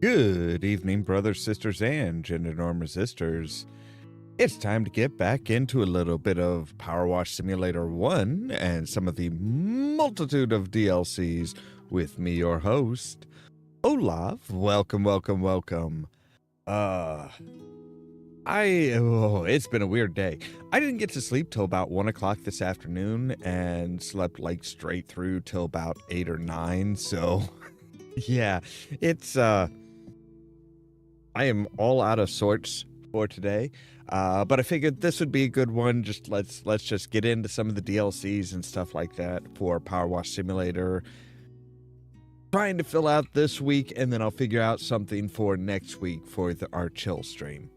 Good evening, brothers, sisters, and gender norm resistors. It's time to get back into a little bit of Powerwash Simulator 1 and some of the multitude of DLCs with me, your host, Ollamh. Welcome, welcome, welcome. It's been a weird day. I didn't get to sleep till about 1 o'clock this afternoon and slept like straight through till about 8 or 9, so yeah, it's, I am all out of sorts for today, but I figured this would be a good one. Just let's just get into some of the DLCs and stuff like that for Powerwash Simulator. Trying to fill out this week, and then I'll figure out something for next week for our chill stream.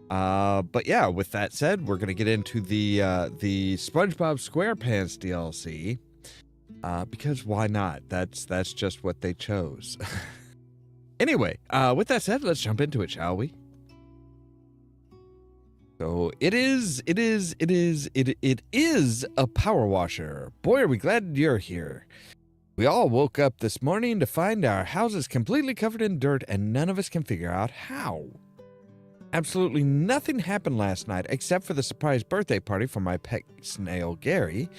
But yeah, with that said, we're gonna get into the SpongeBob SquarePants DLC, because why not? That's just what they chose. Anyway, with that said, let's jump into it, shall we? So it is a power washer. Boy, are we glad you're here. We all woke up this morning to find our houses completely covered in dirt, and none of us can figure out how. Absolutely nothing happened last night except for the surprise birthday party for my pet snail, Gary.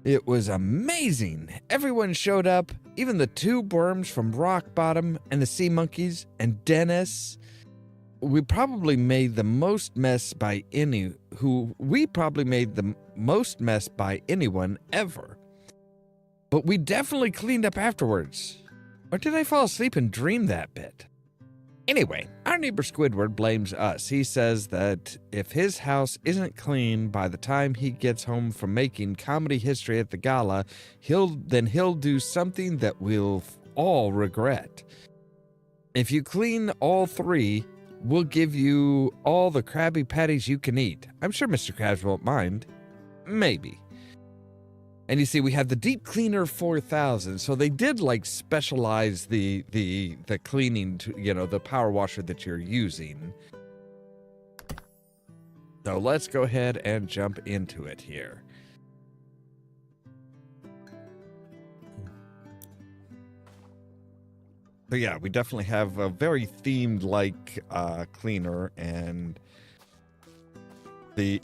It was amazing. Everyone showed up, even the two worms from Rock Bottom and the sea monkeys and Dennis. We probably made the most mess by anyone ever. But we definitely cleaned up afterwards. Or did I fall asleep and dream that bit? Anyway, our neighbor Squidward blames us. He says that if his house isn't clean by the time he gets home from making comedy history at the gala, he'll do something that we'll all regret. If you clean all three, we'll give you all the Krabby Patties you can eat. I'm sure Mr. Krabs won't mind. Maybe. And you see, we have the Deep Cleaner 4000, so they did like specialize the cleaning, the power washer that you're using. So let's go ahead and jump into it here. So yeah, we definitely have a very themed like cleaner, and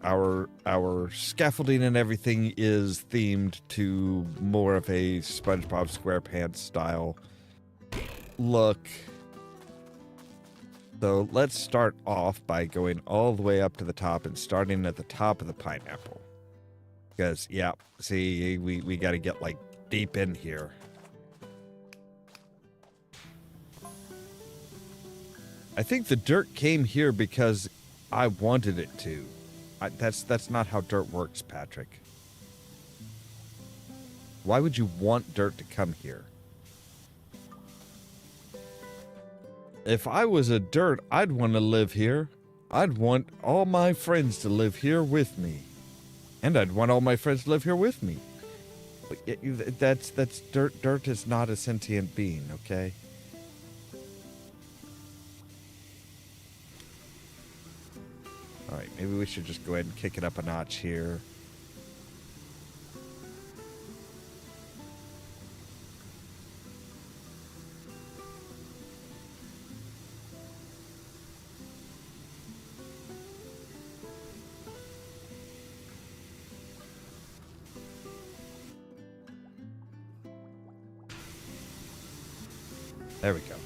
our scaffolding and everything is themed to more of a SpongeBob SquarePants style look. So let's start off by going all the way up to the top and starting at the top of the pineapple. Because, yeah, see, we got to get like deep in here. I think the dirt came here because I wanted it to. That's not how dirt works, Patrick. Why would you want dirt to come here? If I was a dirt, I'd want to live here. I'd want all my friends to live here with me. And I'd want all my friends to live here with me. But that's dirt. Dirt is not a sentient being, okay? All right, maybe we should just go ahead and kick it up a notch here. There we go.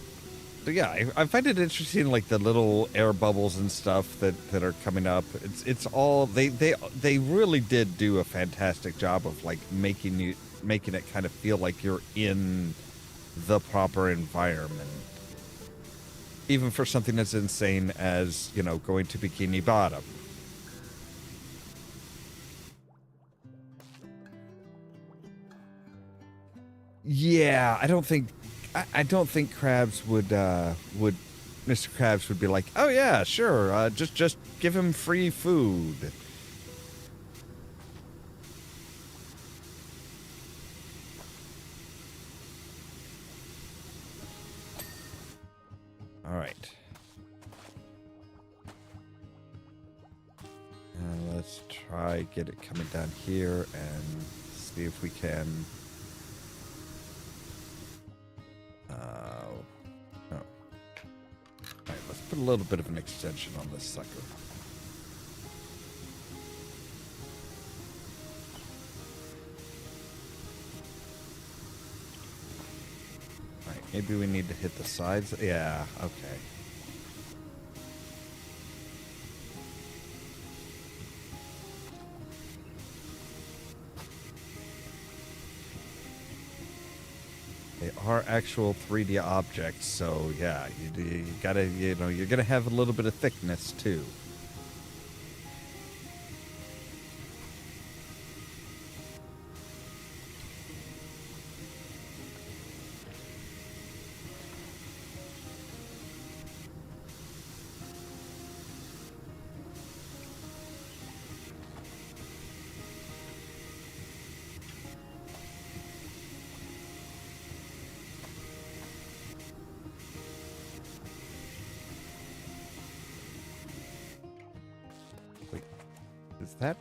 So yeah, I find it interesting, like the little air bubbles and stuff that are coming up. It's all they really did do a fantastic job of like making it kind of feel like you're in the proper environment, even for something as insane as going to Bikini Bottom. Yeah, I don't think Krabs would Mr. Krabs would be like, oh yeah, sure, just give him free food. All right. Let's try get it coming down here and see if we can. Oh. put a little bit of an extension on this sucker. All right, maybe we need to hit the sides. Yeah, okay. They are actual 3D objects, so yeah, you gotta, you're gonna have a little bit of thickness too. Wait, is that?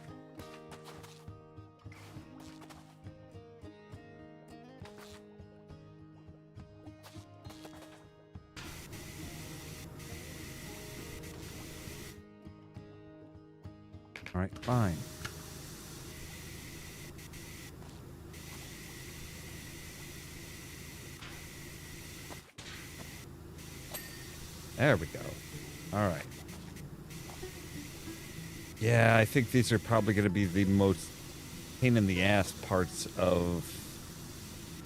All right, fine. There we go. All right. Yeah, I think these are probably going to be the most pain in the ass parts of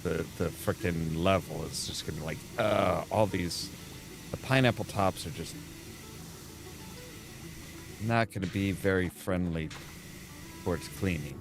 the frickin' level. It's just going to be like, all these, the pineapple tops are just not going to be very friendly towards cleaning.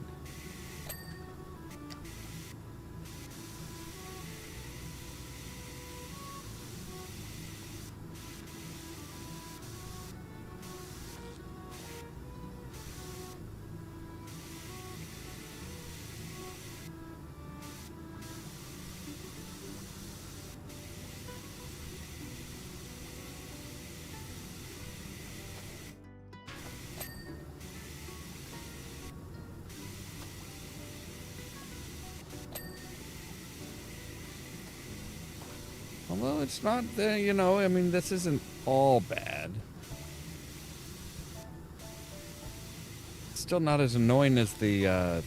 Well, it's not, I mean, this isn't all bad. It's still not as annoying as the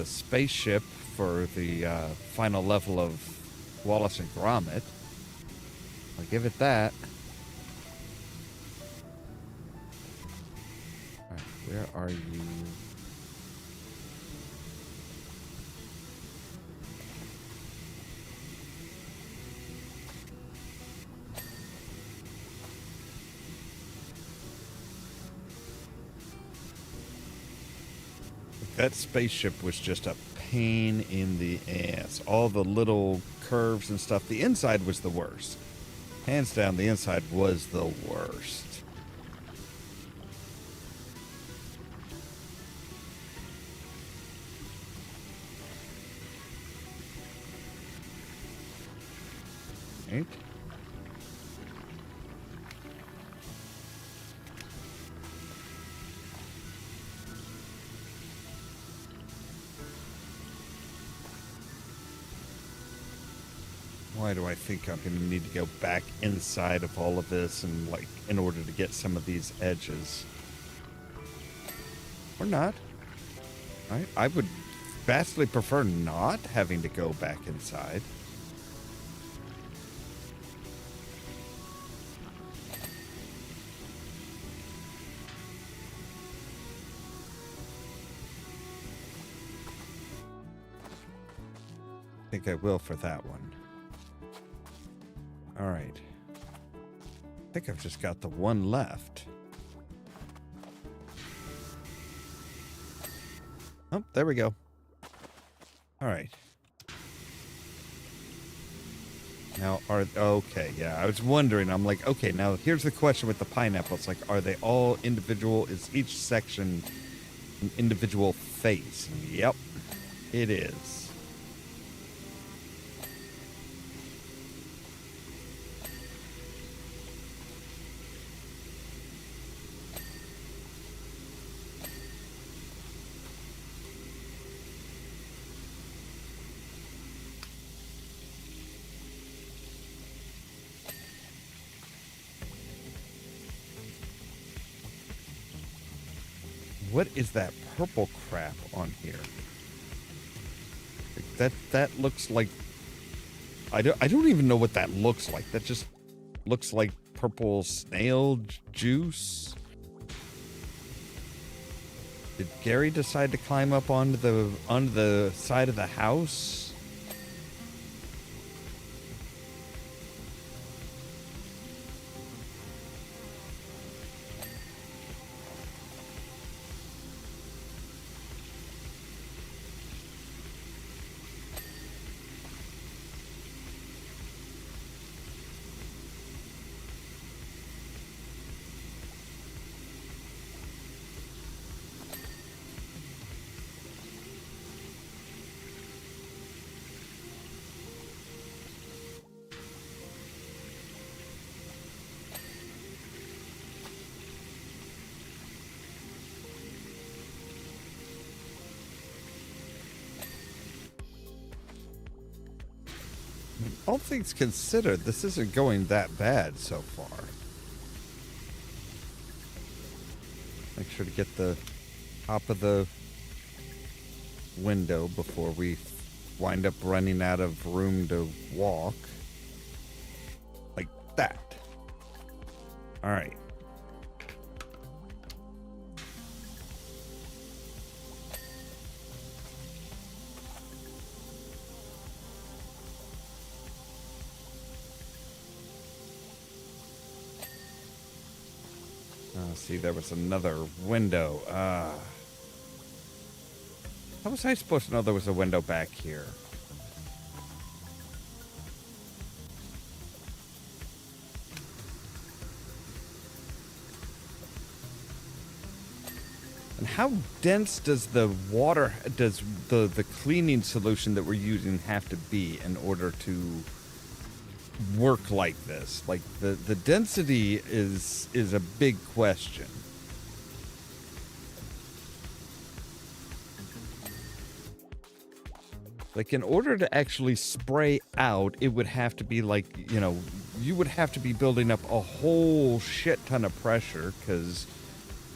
spaceship for the final level of Wallace and Gromit. I'll give it that. All right, where are you? That spaceship was just a pain in the ass. All the little curves and stuff. The inside was the worst. Hands down, the inside was the worst. Right? Why do I think I'm going to need to go back inside of all of this and, like, in order to get some of these edges? Or not. Right? I would vastly prefer not having to go back inside. I think I will for that one. All right. I think I've just got the one left. Oh, there we go. All right. Now, okay, yeah, I was wondering. I'm like, okay, now here's the question with the pineapples. Like, are they all individual? Is each section an individual face? Yep, it is. What is that purple crap on here? That looks like I don't even know what that looks like. That just looks like purple snail juice. Did Gary decide to climb up onto the side of the house? All things considered, this isn't going that bad so far. Make sure to get the top of the window before we wind up running out of room to walk. Like that. All right. See, there was another window. How was I supposed to know there was a window back here? And how dense does the water, does the cleaning solution that we're using have to be in order to work like this? Like the density is a big question. Like in order to actually spray out, it would have to be like, you know, you would have to be building up a whole shit ton of pressure because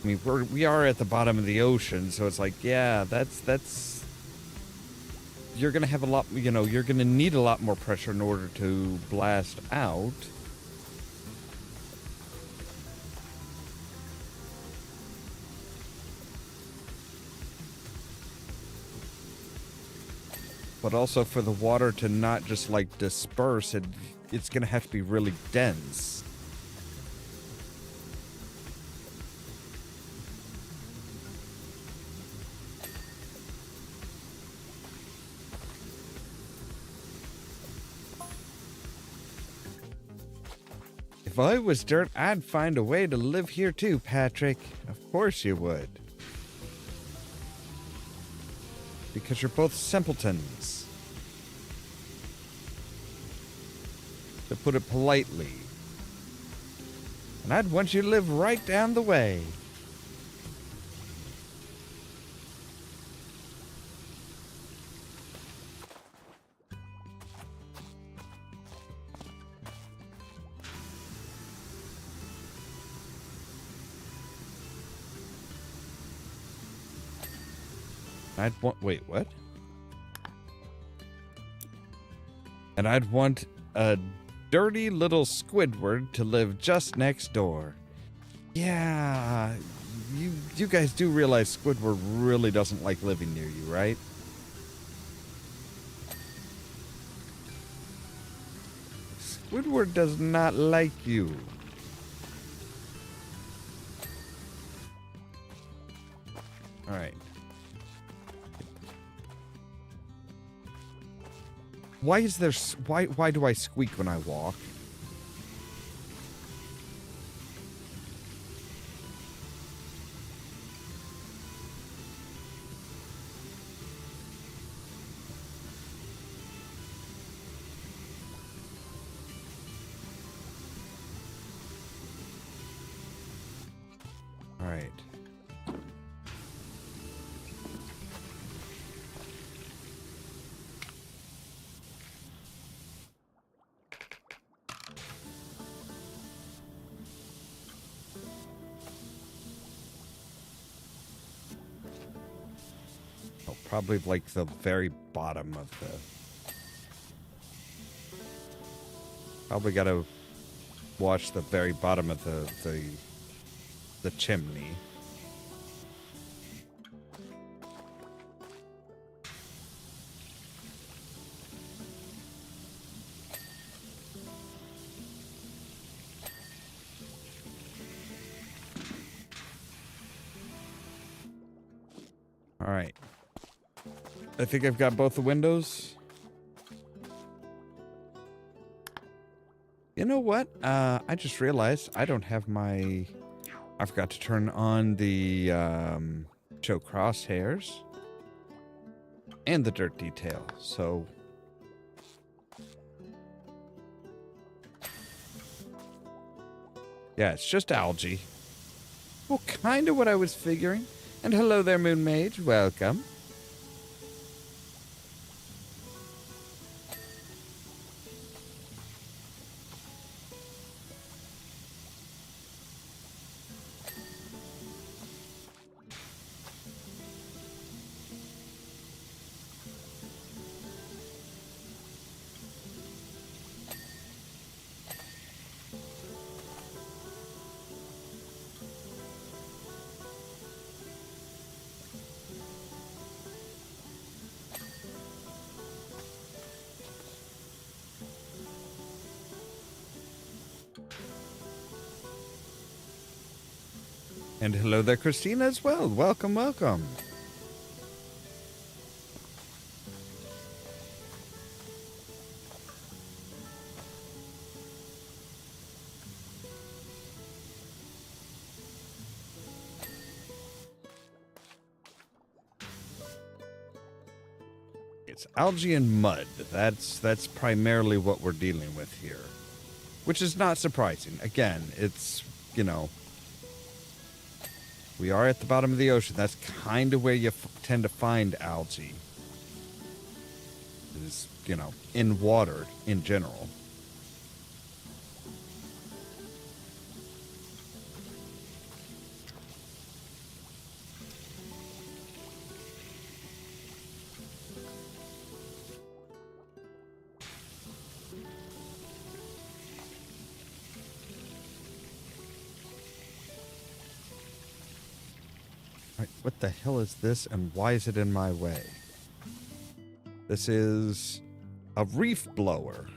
I mean we are at the bottom of the ocean, so it's like, yeah, that's you're going to have a lot, you know, you're going to need a lot more pressure in order to blast out. But also for the water to not just like disperse, it's going to have to be really dense. If I was dirt, I'd find a way to live here too, Patrick. Of course you would. Because you're both simpletons. To put it politely. And I'd want you to live right down the way. I'd want, wait, what? And I'd want a dirty little Squidward to live just next door. Yeah, you guys do realize Squidward really doesn't like living near you, right? Squidward does not like you. All right. Why is there... Why do I squeak when I walk? All right. Probably like the very bottom of the... Probably gotta wash the very bottom of the chimney. All right. I think I've got both the windows. You know what? I just realized I don't have my... I forgot to turn on the show crosshairs and the dirt detail. So... yeah, it's just algae. Well, kind of what I was figuring. And hello there, Moon Mage. Welcome. And hello there, Christina, as well. Welcome, welcome. It's algae and mud. That's primarily what we're dealing with here. Which is not surprising. Again, it's, you know... we are at the bottom of the ocean. That's kind of where you tend to find algae. Is, you know, in water in general. What the hell is this, and why is it in my way? This is a reef blower.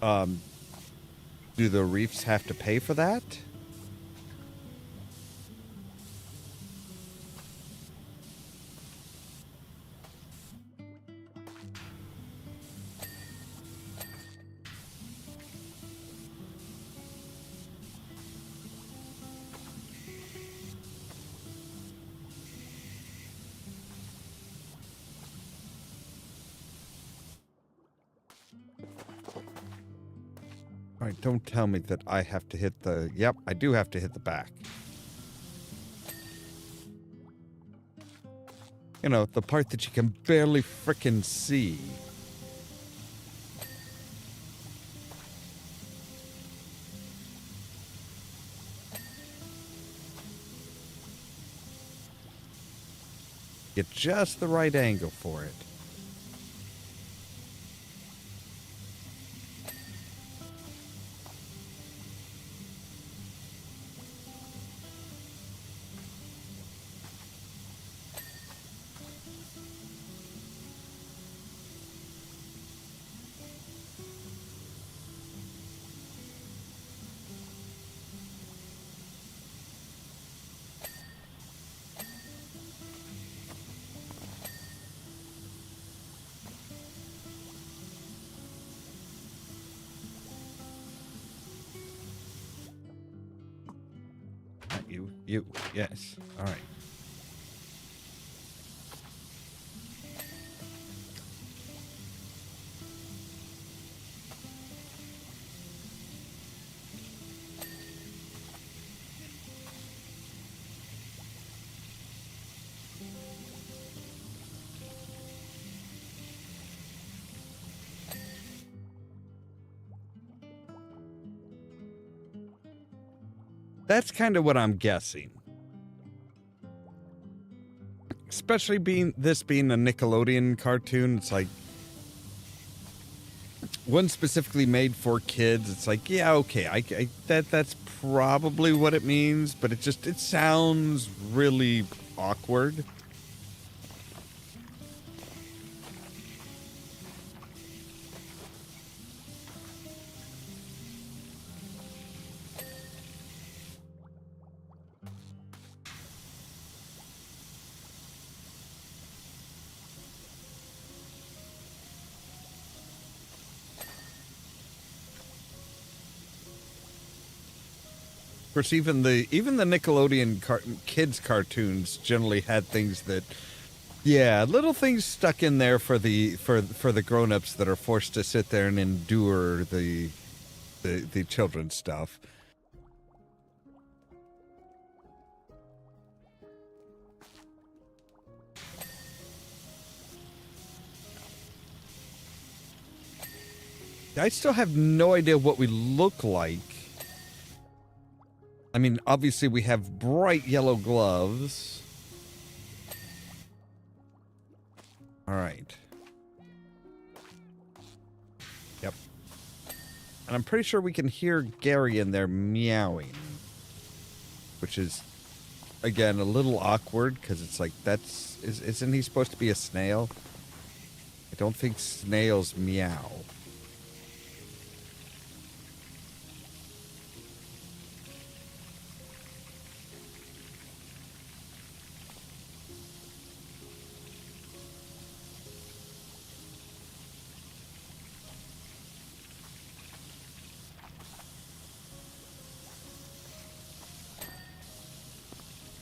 Do the reefs have to pay for that? All right, don't tell me that I have to hit the... yep, I do have to hit the back. You know, the part that you can barely frickin' see. Get just the right angle for it. You, yes. All right. That's kind of what I'm guessing. especially being a Nickelodeon cartoon, it's like one specifically made for kids. It's like, yeah, okay, that's probably what it means, but it sounds really awkward. Of course, even the Nickelodeon kids cartoons generally had things that, yeah, little things stuck in there for the grown-ups that are forced to sit there and endure the children's stuff. I still have no idea what we look like. I mean, obviously we have bright yellow gloves. All right. Yep. And I'm pretty sure we can hear Gary in there meowing. Which is, again, a little awkward because it's like, isn't he supposed to be a snail? I don't think snails meow.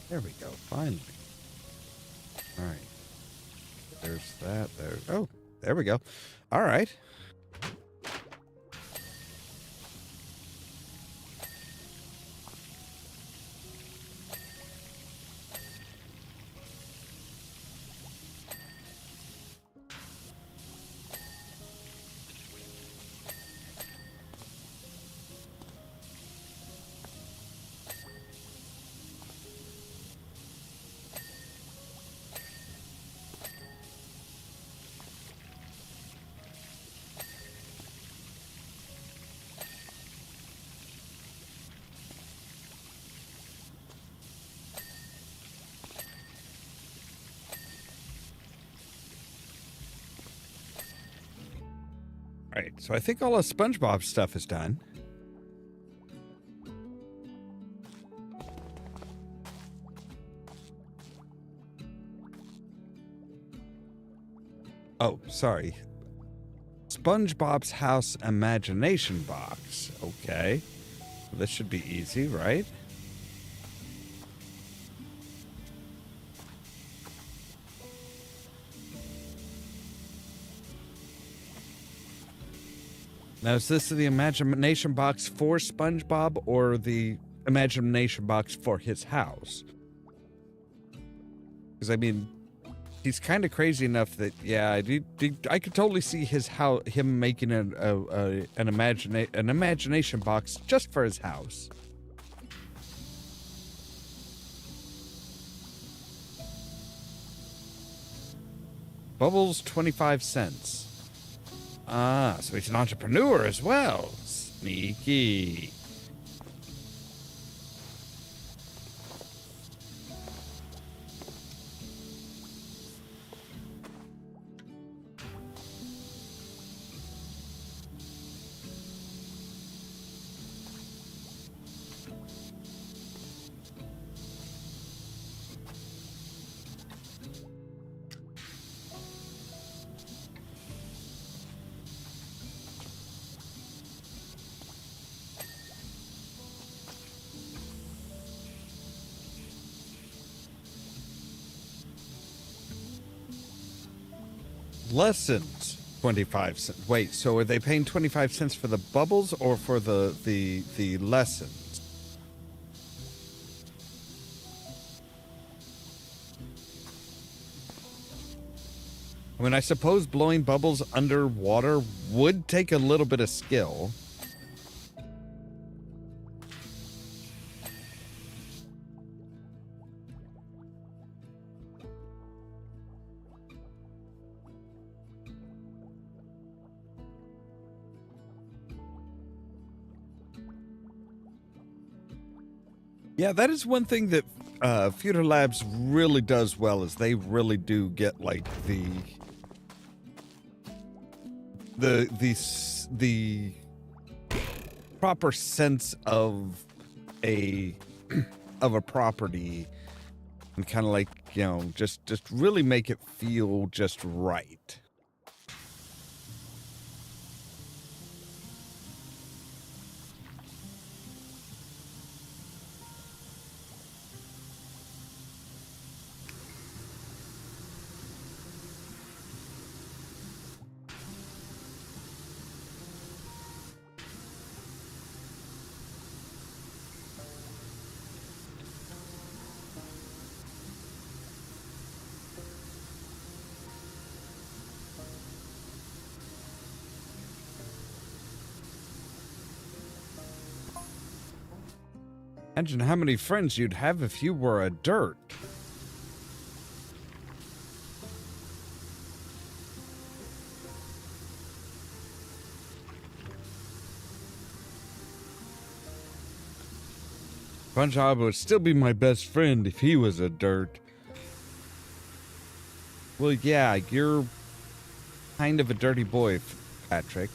There we go, finally. All right. There's that. Oh, there we go. All right. All right, so I think all of SpongeBob's stuff is done. Oh, sorry. SpongeBob's House Imagination Box. Okay. This should be easy, right? Now, is this the imagination box for SpongeBob or the imagination box for his house? Because, I mean, he's kind of crazy enough that, yeah, I could totally see him making an imagination box just for his house. Bubbles, 25 cents. Ah, so he's an entrepreneur as well. Sneaky. Lessons, 25 cents. Wait, so are they paying 25 cents for the bubbles or for the lessons? I mean, I suppose blowing bubbles underwater would take a little bit of skill. Yeah, that is one thing that Feudal Labs really does well, is they really do get like the proper sense of a of a property, and kind of like, you know, just really make it feel just right. Imagine how many friends you'd have if you were a dirt. SpongeBob would still be my best friend if he was a dirt. Well, yeah, you're kind of a dirty boy, Patrick.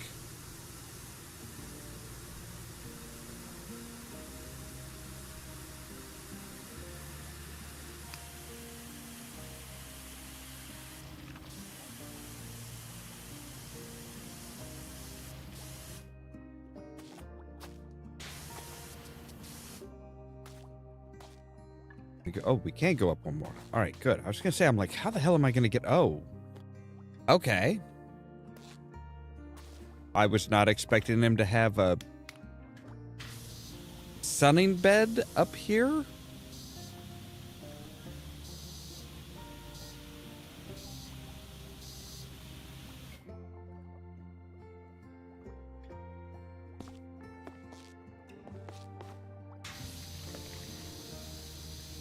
Oh, we can go up one more. All right, good. I was going to say, I'm like, how the hell am I going to get... Oh. Okay. I was not expecting him to have a sunning bed up here.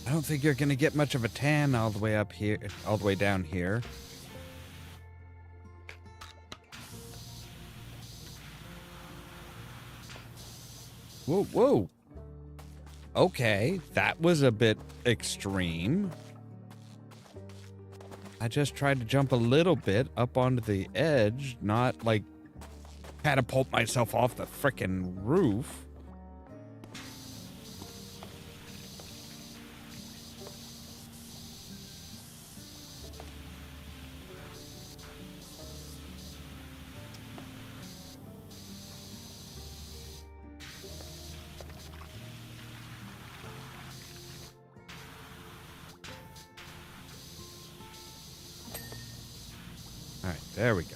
I don't think you're going to get much of a tan all the way up here, all the way down here. Whoa, whoa. Okay, that was a bit extreme. I just tried to jump a little bit up onto the edge, not like catapult myself off the frickin' roof. All right, there we go.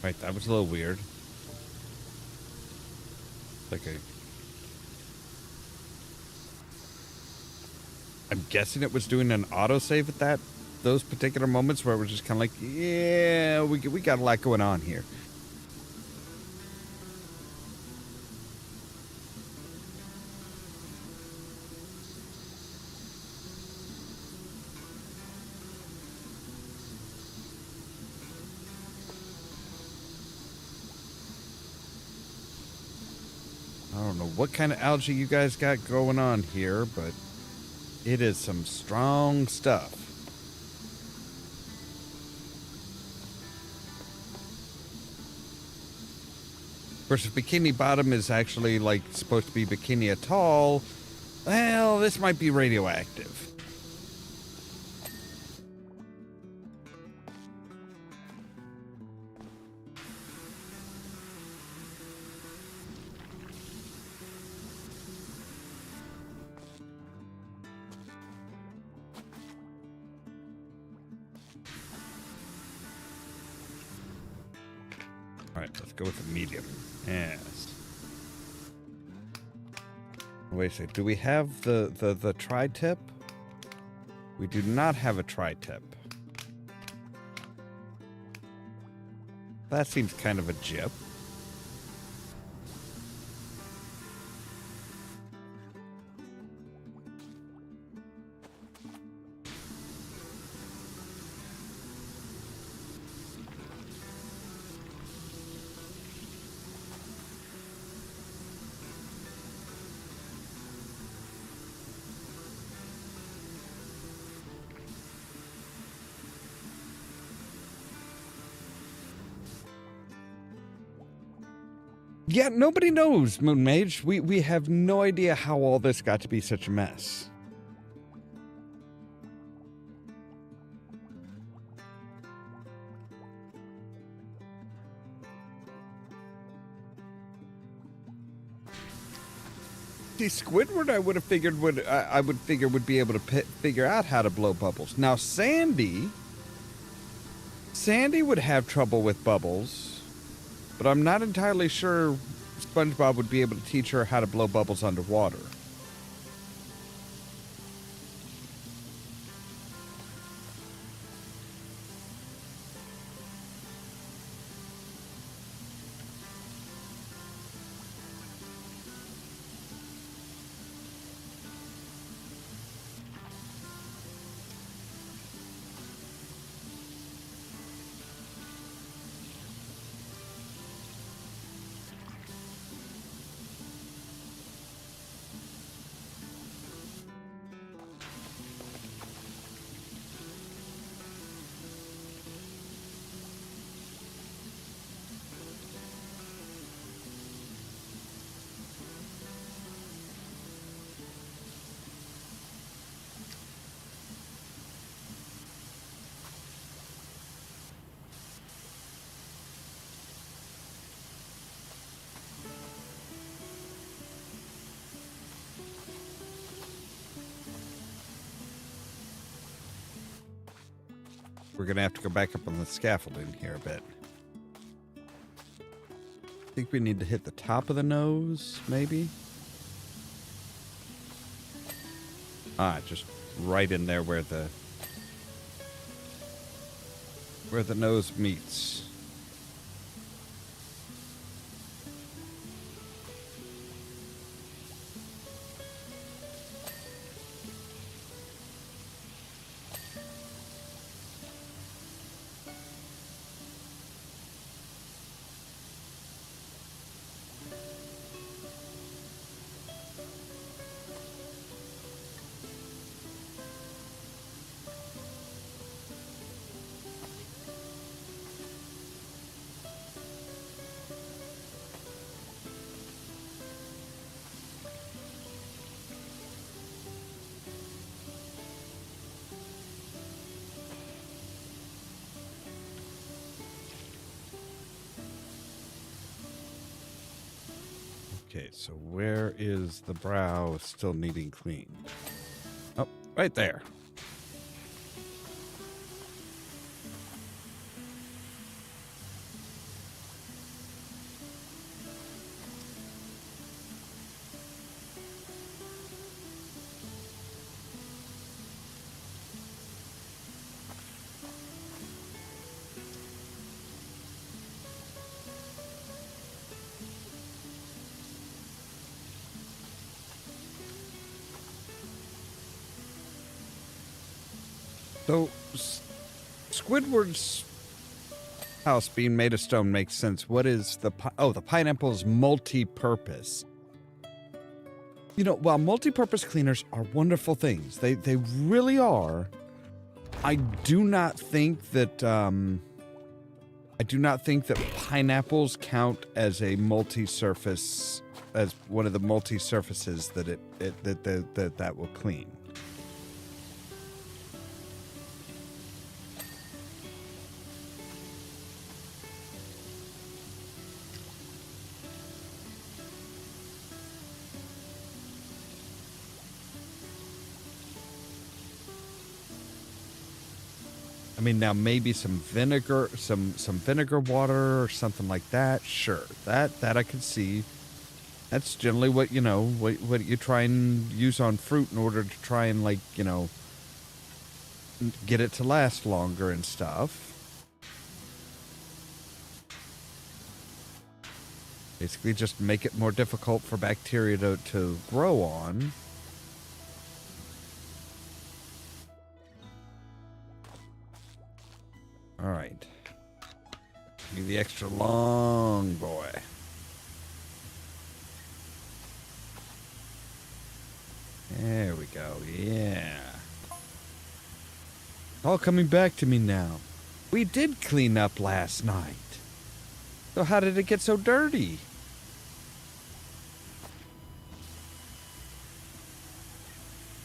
Right, that was a little weird. Like a... I'm guessing it was doing an autosave at those particular moments where it was just kind of like, yeah, we got a lot going on here. I don't know what kind of algae you guys got going on here, but it is some strong stuff. Of course, if Bikini Bottom is actually like supposed to be Bikini Atoll, well, this might be radioactive. All right, let's go with the medium. Yes. Wait a second. Do we have the tri-tip? We do not have a tri-tip. That seems kind of a jip. Yeah, nobody knows, Moon Mage. We have no idea how all this got to be such a mess. See, Squidward, I would have figured I would figure would be able to figure out how to blow bubbles. Now, Sandy would have trouble with bubbles, but I'm not entirely sure SpongeBob would be able to teach her how to blow bubbles underwater. We're going to have to go back up on the scaffolding here a bit. I think we need to hit the top of the nose, maybe? Just right in there where the nose meets. Okay, so where is the brow still needing clean? Oh, right there. So, Squidward's house being made of stone makes sense. What is the pineapple is multi-purpose. You know, while multi-purpose cleaners are wonderful things, they really are. I do not think that pineapples count as a multi-surface, as one of the multi-surfaces that will clean. I mean, now maybe some vinegar, some vinegar water or something like that. Sure, that I could see. That's generally what what you try and use on fruit in order to try and get it to last longer and stuff. Basically just make it more difficult for bacteria to grow on. All right. Be the extra long boy. There we go. Yeah. All coming back to me now. We did clean up last night. So how did it get so dirty?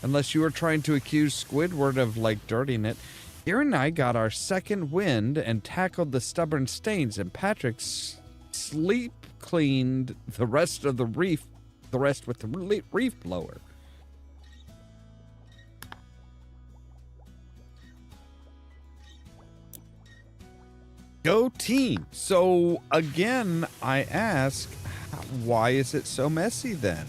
Unless you were trying to accuse Squidward of, like, dirtying it. Kira and I got our second wind and tackled the stubborn stains, and Patrick sleep cleaned the rest of the reef, the rest with the reef blower. Go team. So again, I ask, why is it so messy then?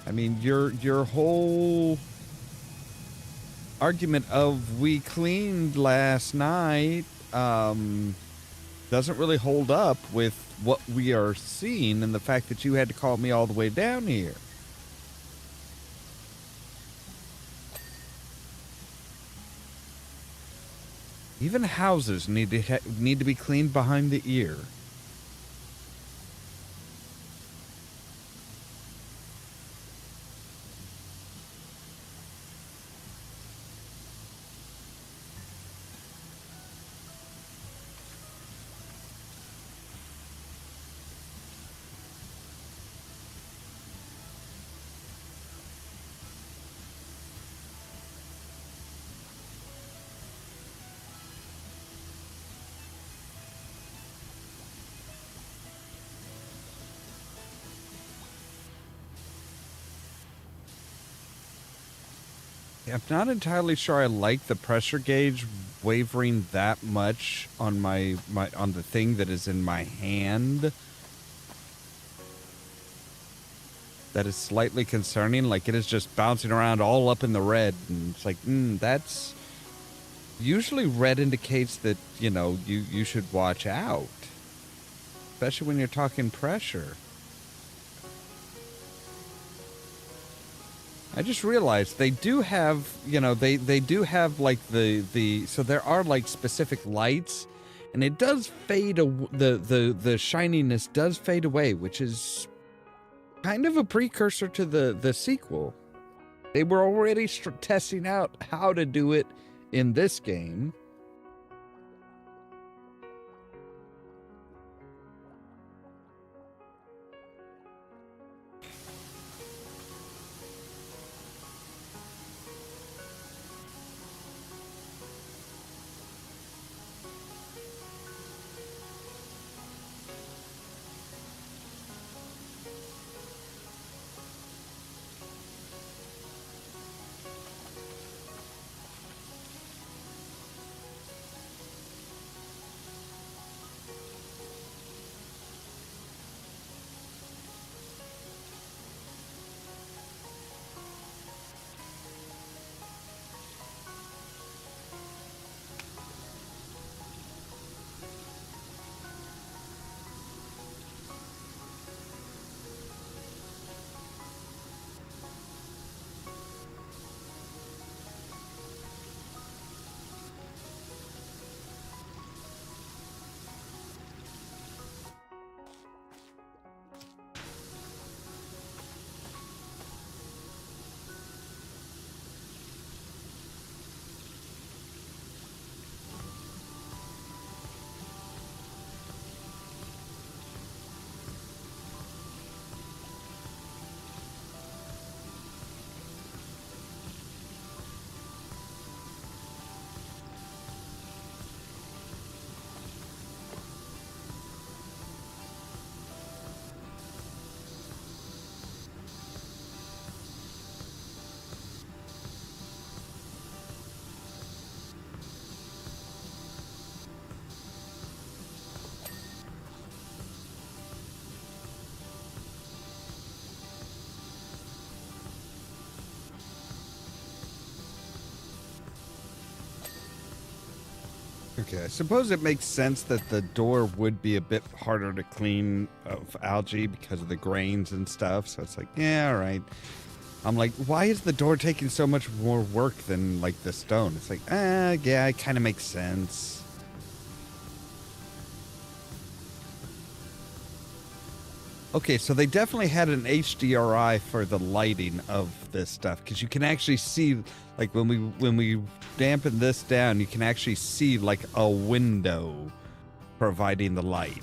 I mean, your whole argument of we cleaned last night doesn't really hold up with what we are seeing and the fact that you had to call me all the way down here. Even houses need to be cleaned behind the ear. I'm not entirely sure I like the pressure gauge wavering that much on my on the thing that is in my hand. That is slightly concerning. Like, it is just bouncing around all up in the red, and it's like, that's usually red indicates that, you know, you should watch out, especially when you're talking pressure. I just realized they do have, you know, they do have like the so there are like specific lights, and it does fade the shininess does fade away, which is kind of a precursor to the sequel. They were already testing out how to do it in this game. Okay, I suppose it makes sense that the door would be a bit harder to clean of algae because of the grains and stuff. So it's like, yeah, all right. I'm like, why is the door taking so much more work than like the stone? It's like, yeah, it kind of makes sense. Okay, so they definitely had an HDRI for the lighting of this stuff because you can actually see, like when we dampen this down, you can actually see like a window providing the light.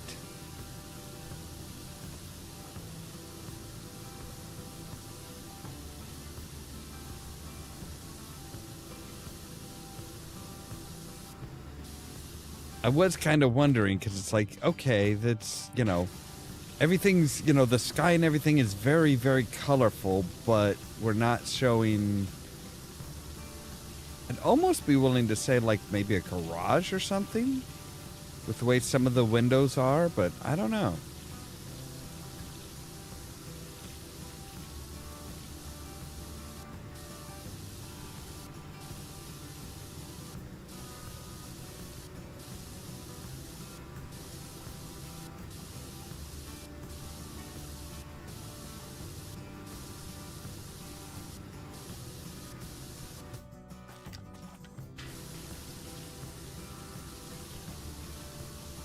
I was kind of wondering because it's like, okay, that's, everything's, the sky and everything is very, very colorful, but we're not showing. I'd almost be willing to say like maybe a garage or something with the way some of the windows are, but I don't know.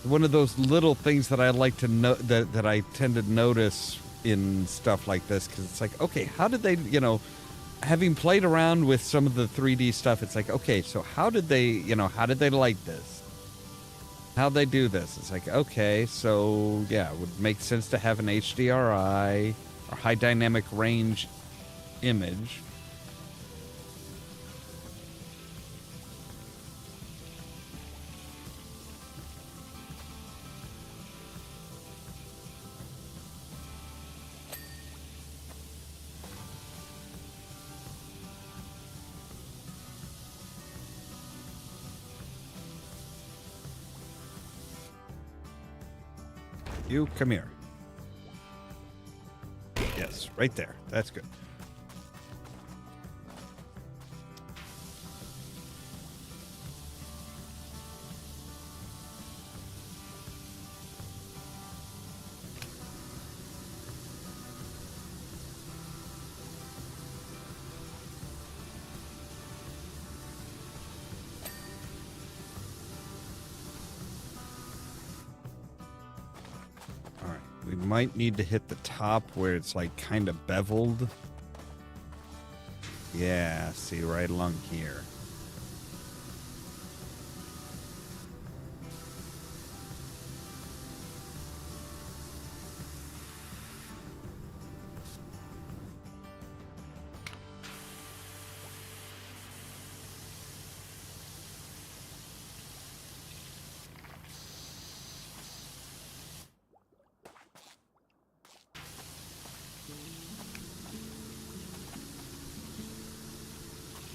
One of those little things that I like to know that I tend to notice in stuff like this, because it's like, okay, how did they, having played around with some of the 3D stuff, it's like, okay, so how did they light this? How'd they do this? It's like, okay, so yeah, it would make sense to have an HDRI or high dynamic range image. You come here. Yes, right there. That's good. We might need to hit the top where it's like kind of beveled. Yeah, see, right along here.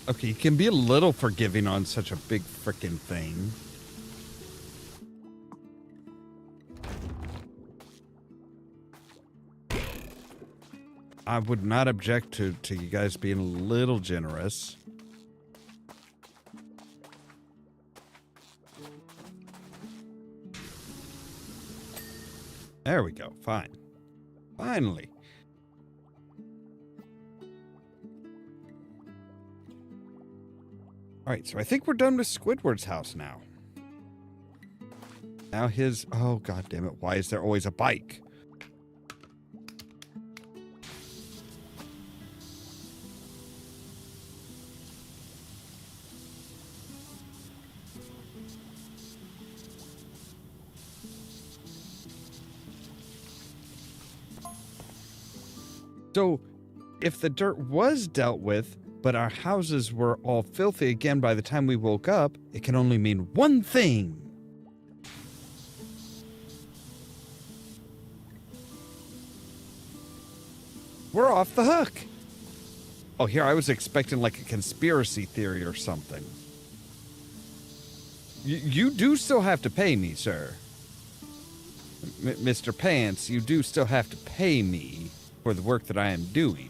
Okay, you can be a little forgiving on such a big frickin' thing. I would not object to you guys being a little generous. There we go. Fine. Finally. All right, so I think we're done with Squidward's house now. Now his... Oh, God damn it. Why is there always a bike? So, if the dirt was dealt with, but our houses were all filthy again by the time we woke up, it can only mean one thing. We're off the hook. Oh, here, I was expecting like a conspiracy theory or something. You do still have to pay me, sir. Mr. Pants, you do still have to pay me for the work that I am doing.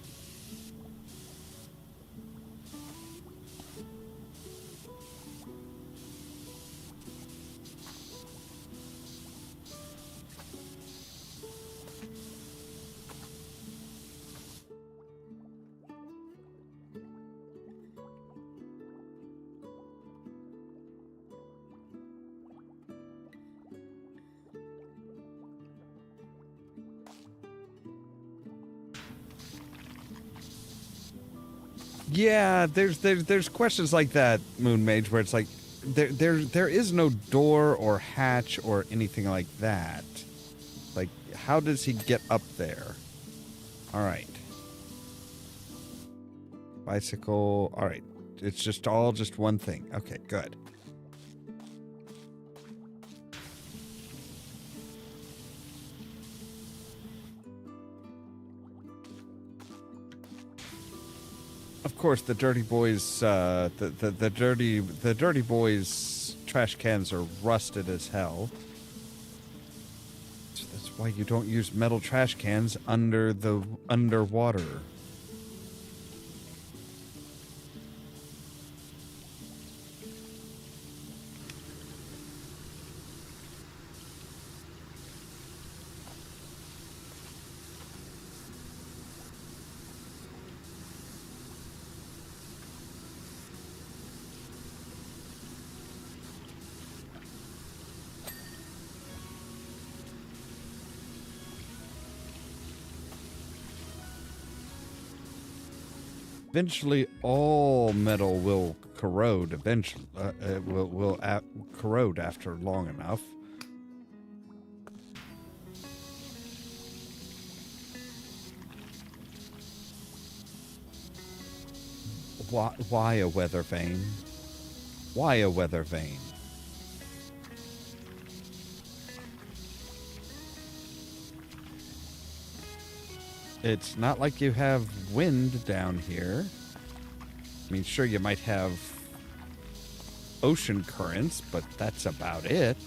Yeah, there's questions like that, Moon Mage, where it's like there is no door or hatch or anything like that. Like, how does he get up there? All right. Bicycle. All right. It's just one thing. Okay, good. Of course, the dirty boys, the dirty boys' trash cans are rusted as hell. So that's why you don't use metal trash cans underwater. Eventually, all metal will corrode. Eventually, will corrode after long enough. Why a weather vane? Why a weather vane? It's not like you have wind down here. I mean, sure, you might have ocean currents, but that's about it.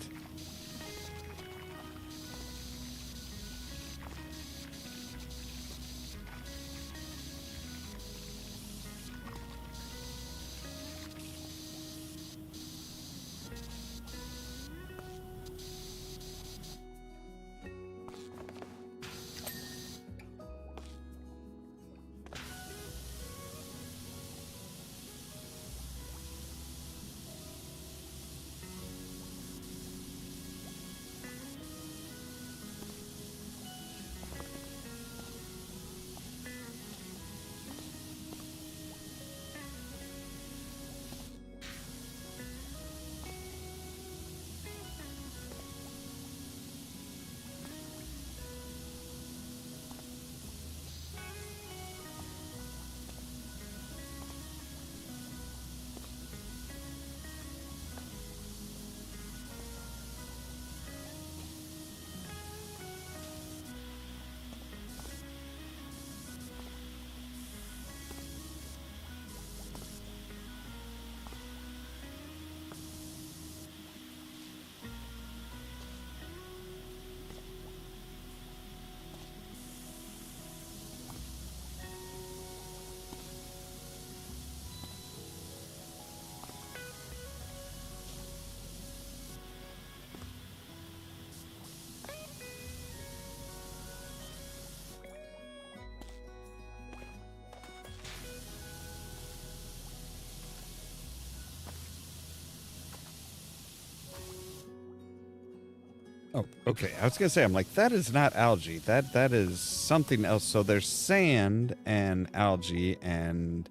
Oh, okay. I was gonna say, I'm like, that is not algae. That is something else. So there's sand and algae and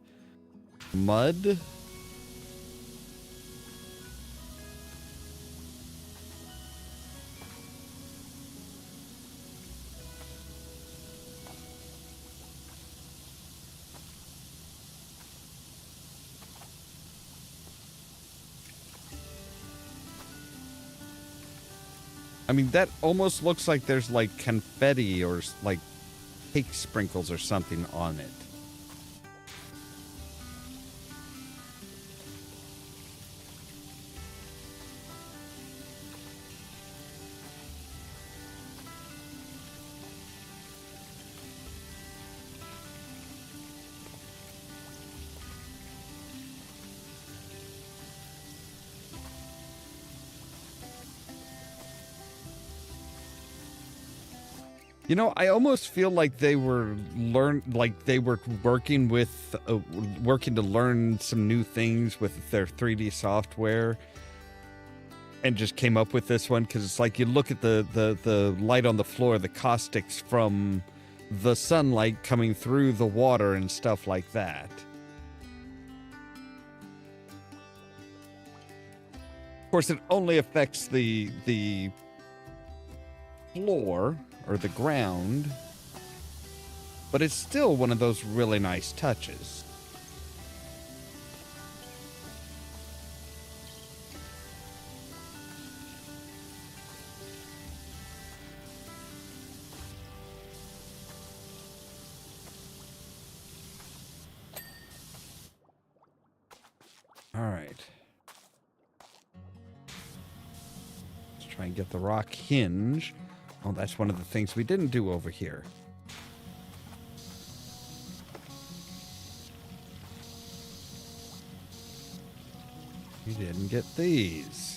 mud. I mean, that almost looks like there's like confetti or like cake sprinkles or something on it. You know, I almost feel like they were working to learn some new things with their 3D software, and just came up with this one, because it's like you look at the light on the floor, the caustics from the sunlight coming through the water and stuff like that. course, it only affects the floor or the ground, but it's still one of those really nice touches. All right. Let's try and get the rock hinge. Oh, that's one of the things we didn't do over here. We didn't get these.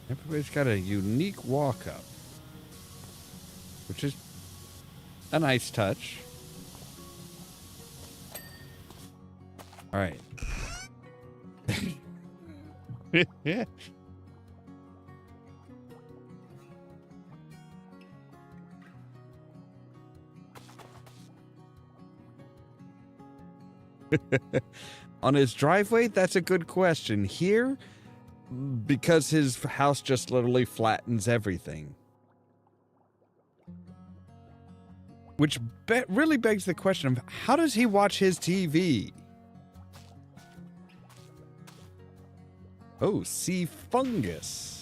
Everybody's got a unique walk-up, which is a nice touch. All right. Yeah. On his driveway, that's a good question. Here, because his house just literally flattens everything. Which really begs the question of how does he watch his TV? Oh, sea fungus.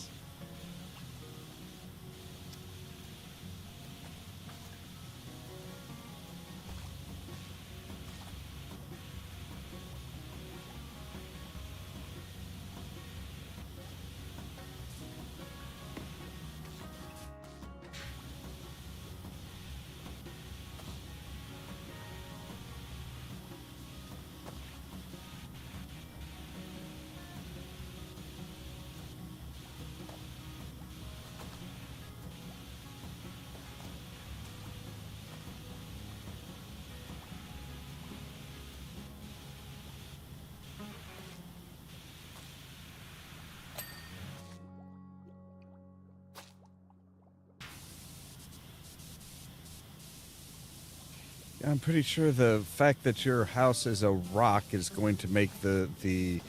I'm pretty sure the fact that your house is a rock is going to make the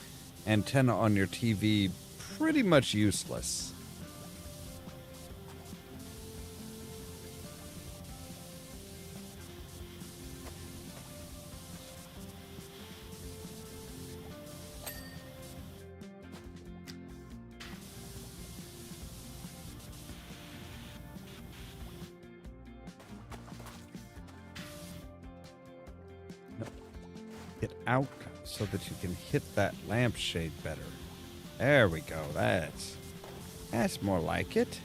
antenna on your TV pretty much useless. Get out so that you can hit that lampshade better. There we go. That's more like it.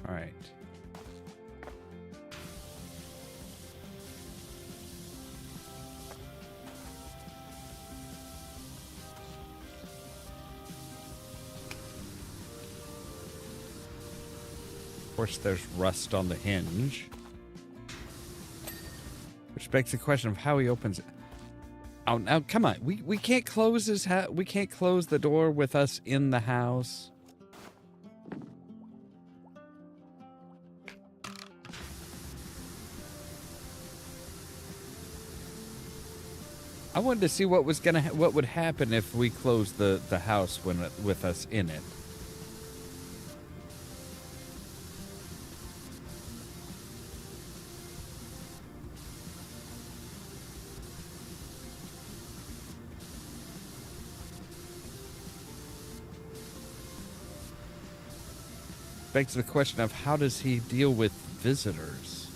All right. Of course, there's rust on the hinge, which begs the question of how he opens it. Oh, now come on. We can't close his we can't close the door with us in the house. I wanted to see what was what would happen if we closed the house with us in it. begs the question of how does he deal with visitors?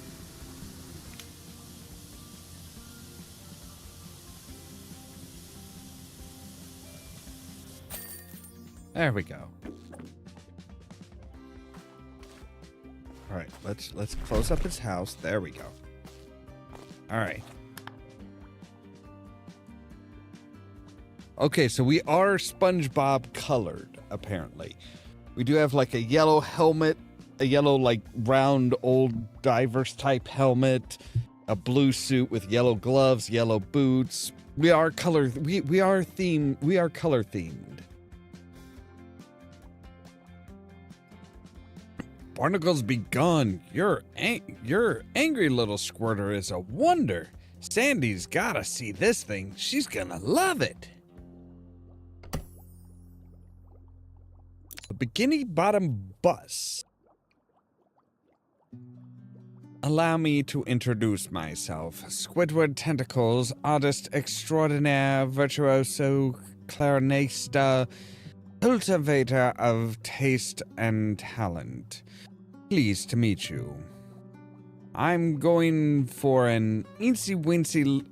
There we go. All right, let's close up his house. There we go. All right. Okay, so we are SpongeBob colored, apparently. We do have like a yellow helmet, a yellow like round old divers type helmet, a blue suit with yellow gloves, yellow boots. We are color color themed. Barnacles be gone. Your angry little squirter is a wonder. Sandy's gotta see this thing. She's gonna love it. The Bikini Bottom Bus. Allow me to introduce myself. Squidward Tentacles, artist extraordinaire, virtuoso, clarinista, cultivator of taste and talent. Pleased to meet you. I'm looking for an eensy-weensy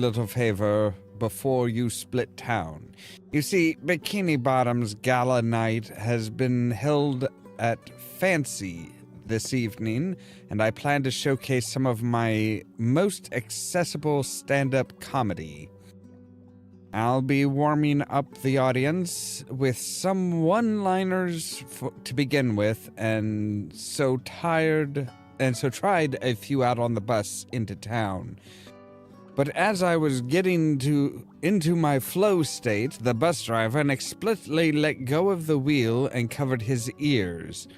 little favor before you split town. You see, Bikini Bottom's gala night has been held at Fancy this evening, and I plan to showcase some of my most accessible stand-up comedy. I'll be warming up the audience with some one-liners to begin with, and so tried a few out on the bus into town. But as I was getting into my flow state, the bus driver inexplicably let go of the wheel and covered his ears.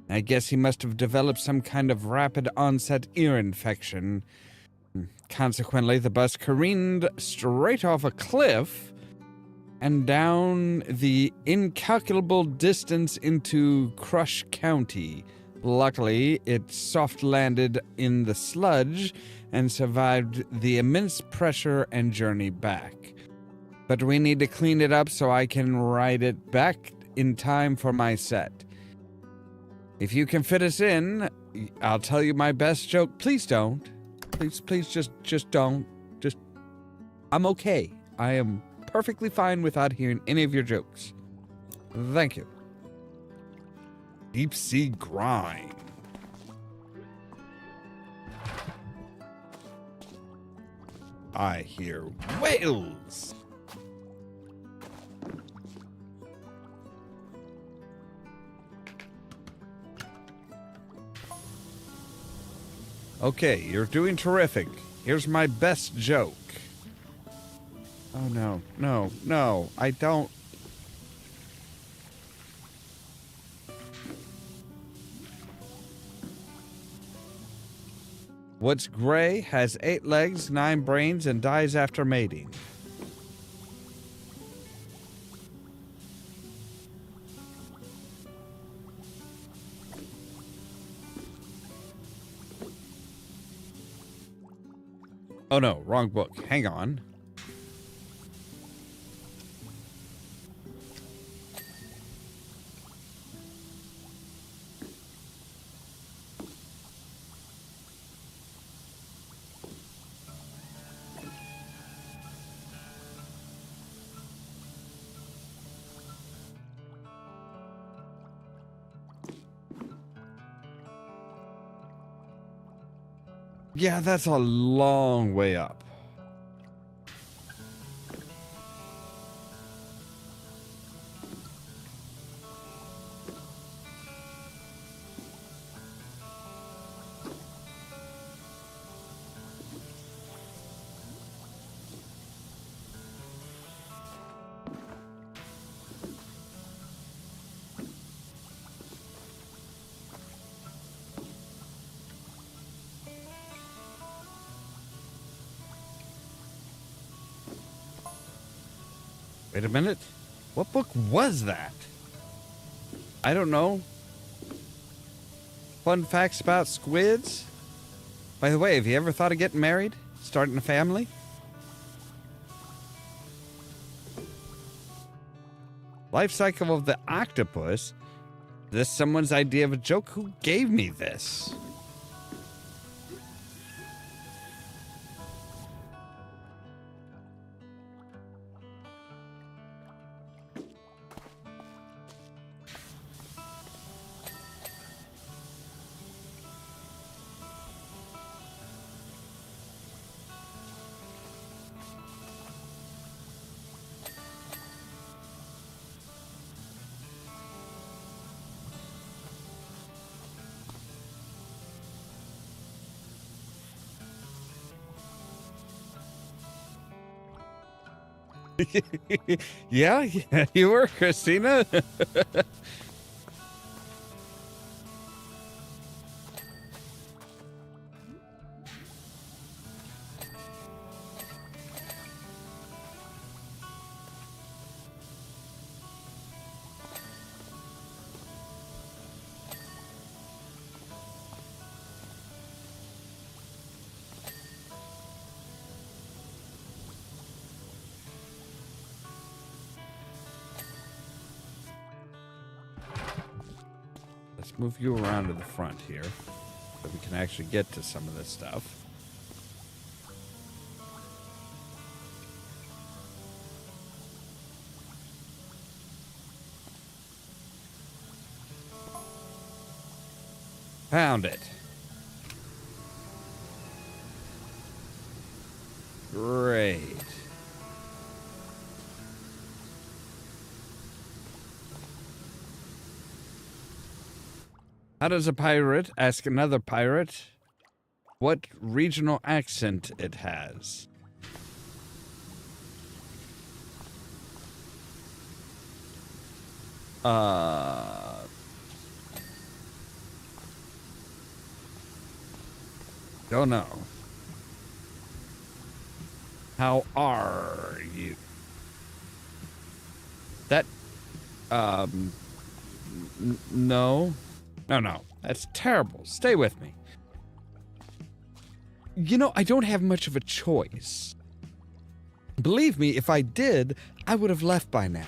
I guess he must have developed some kind of rapid onset ear infection. Consequently, the bus careened straight off a cliff and down the incalculable distance into Crush County. Luckily, it soft landed in the sludge and survived the immense pressure and journey back. But we need to clean it up so I can ride it back in time for my set. If you can fit us in, I'll tell you my best joke. Please don't. Please just don't. I'm okay. I am perfectly fine without hearing any of your jokes. Thank you. Deep sea grind. I hear whales. Okay, you're doing terrific. Here's my best joke. Oh, no, I don't. What's gray, has 8 legs, 9 brains, and dies after mating? Oh no, wrong book. Hang on. Yeah, that's a long way up. Wait a minute. What book was that? I don't know. Fun facts about squids? By the way, have you ever thought of getting married? Starting a family? Life cycle of the octopus? this someone's idea of a joke? Who gave me this? Yeah, you were, Christina. Let's move you around to the front here so we can actually get to some of this stuff. Found it. Great. How does a pirate ask another pirate what regional accent it has? Don't know. How are you? That, no. No. That's terrible. Stay with me. You know, I don't have much of a choice. Believe me, if I did, I would have left by now.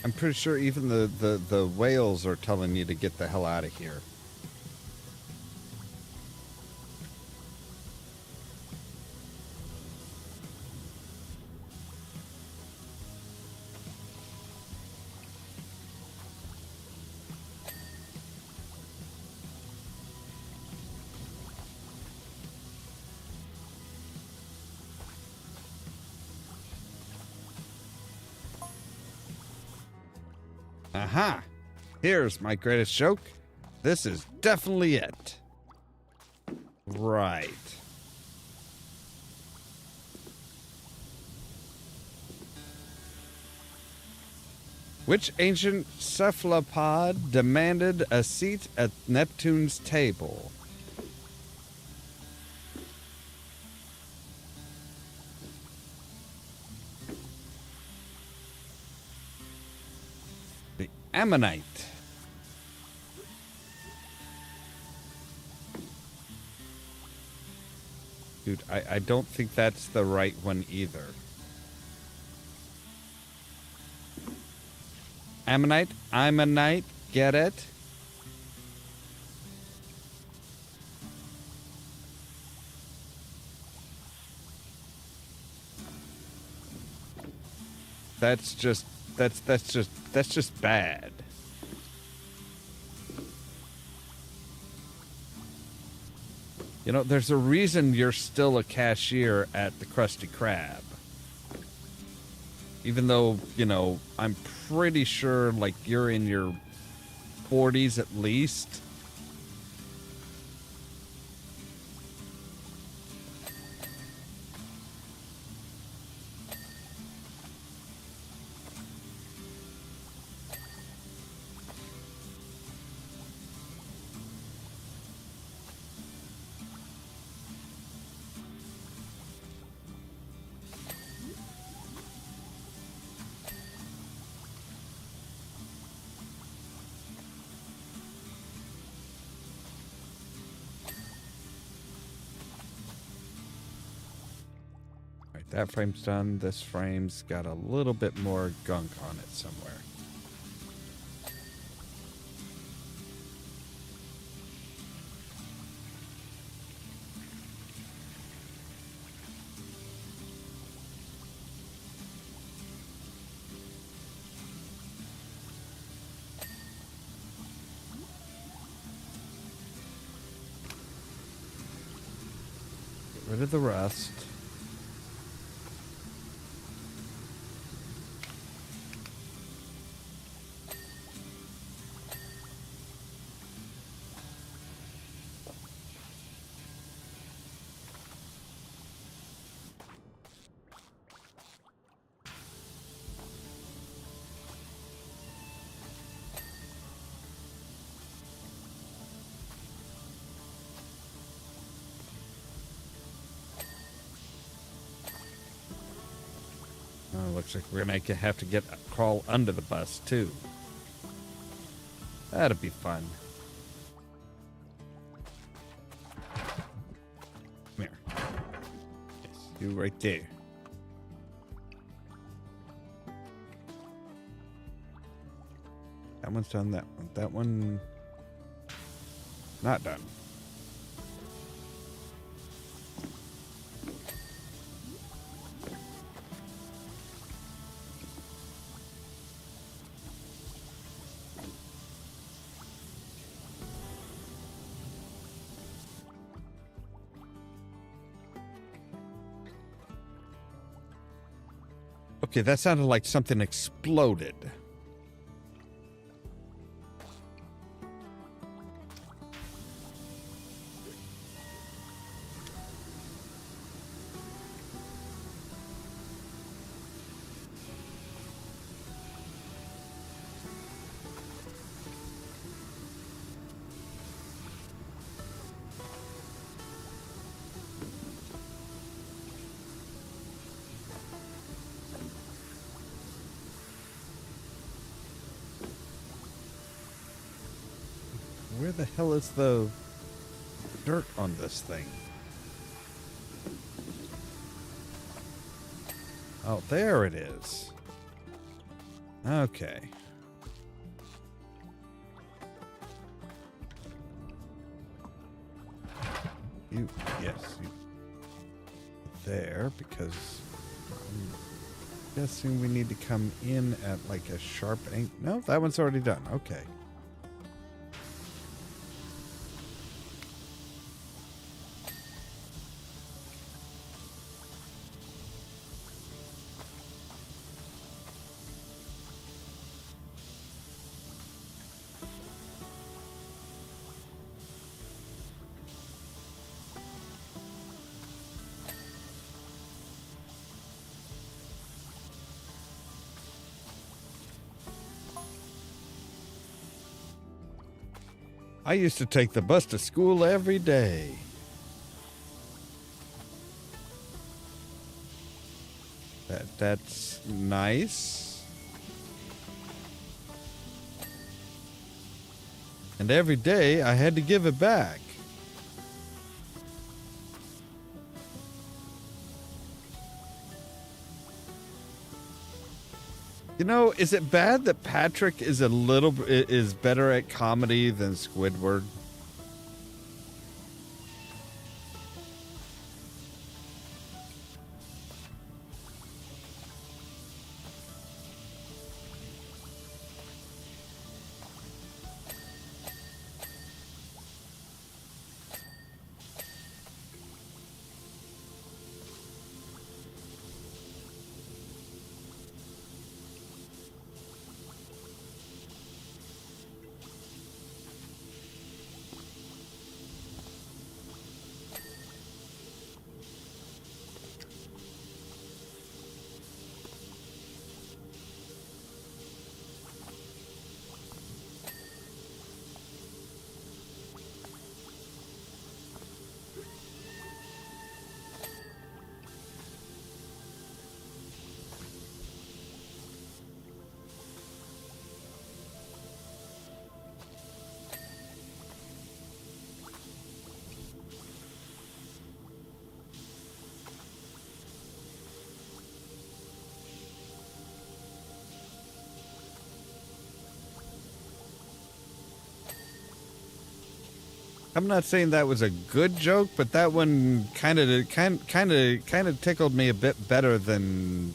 I'm pretty sure even the whales are telling you to get the hell out of here. Aha! Here's my greatest joke. This is definitely it. Right. Which ancient cephalopod demanded a seat at Neptune's table? The Ammonite. Dude, I don't think that's the right one either. Ammonite? Ammonite? Get it? That's just bad. You know, there's a reason you're still a cashier at the Krusty Krab. Even though, you know, I'm pretty sure, like, you're in your 40s at least. That frame's done. This frame's got a little bit more gunk on it somewhere. Get rid of the rust. Oh, looks like we're gonna have to crawl under the bus too. That'll be fun. Come here. Yes, you right there. That one's done. That one not done. Okay, that sounded like something exploded. Where the hell is the dirt on this thing? Oh, there it is. Okay. Yes, there, because I'm guessing we need to come in at like a sharp angle. No, that one's already done. Okay. I used to take the bus to school every day. That's nice. And every day I had to give it back. You know, is it bad that Patrick is is better at comedy than Squidward? I'm not saying that was a good joke, but that one kind of tickled me a bit better than,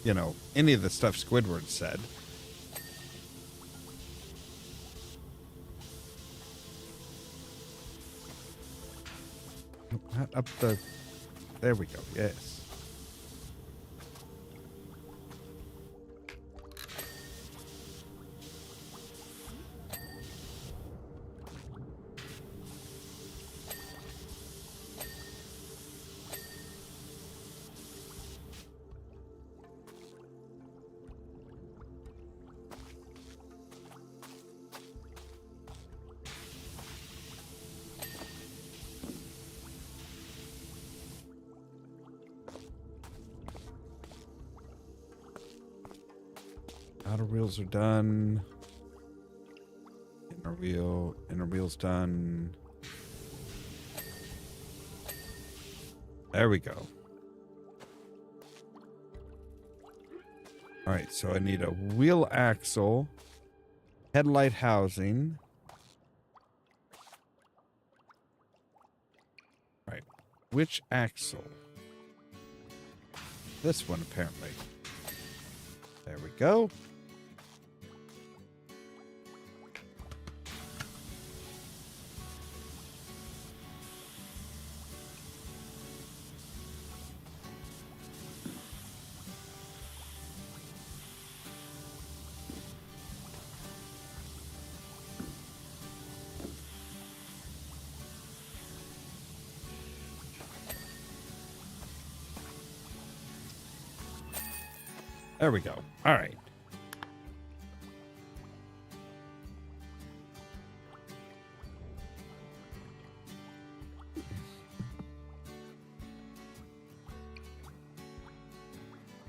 you know, any of the stuff Squidward said. Not up the... There we go, yes. Outer wheels are done. Inner wheel's done. There we go. All right, so I need a wheel axle, headlight housing. All right, which axle? This one, apparently. There we go. There we go. All right.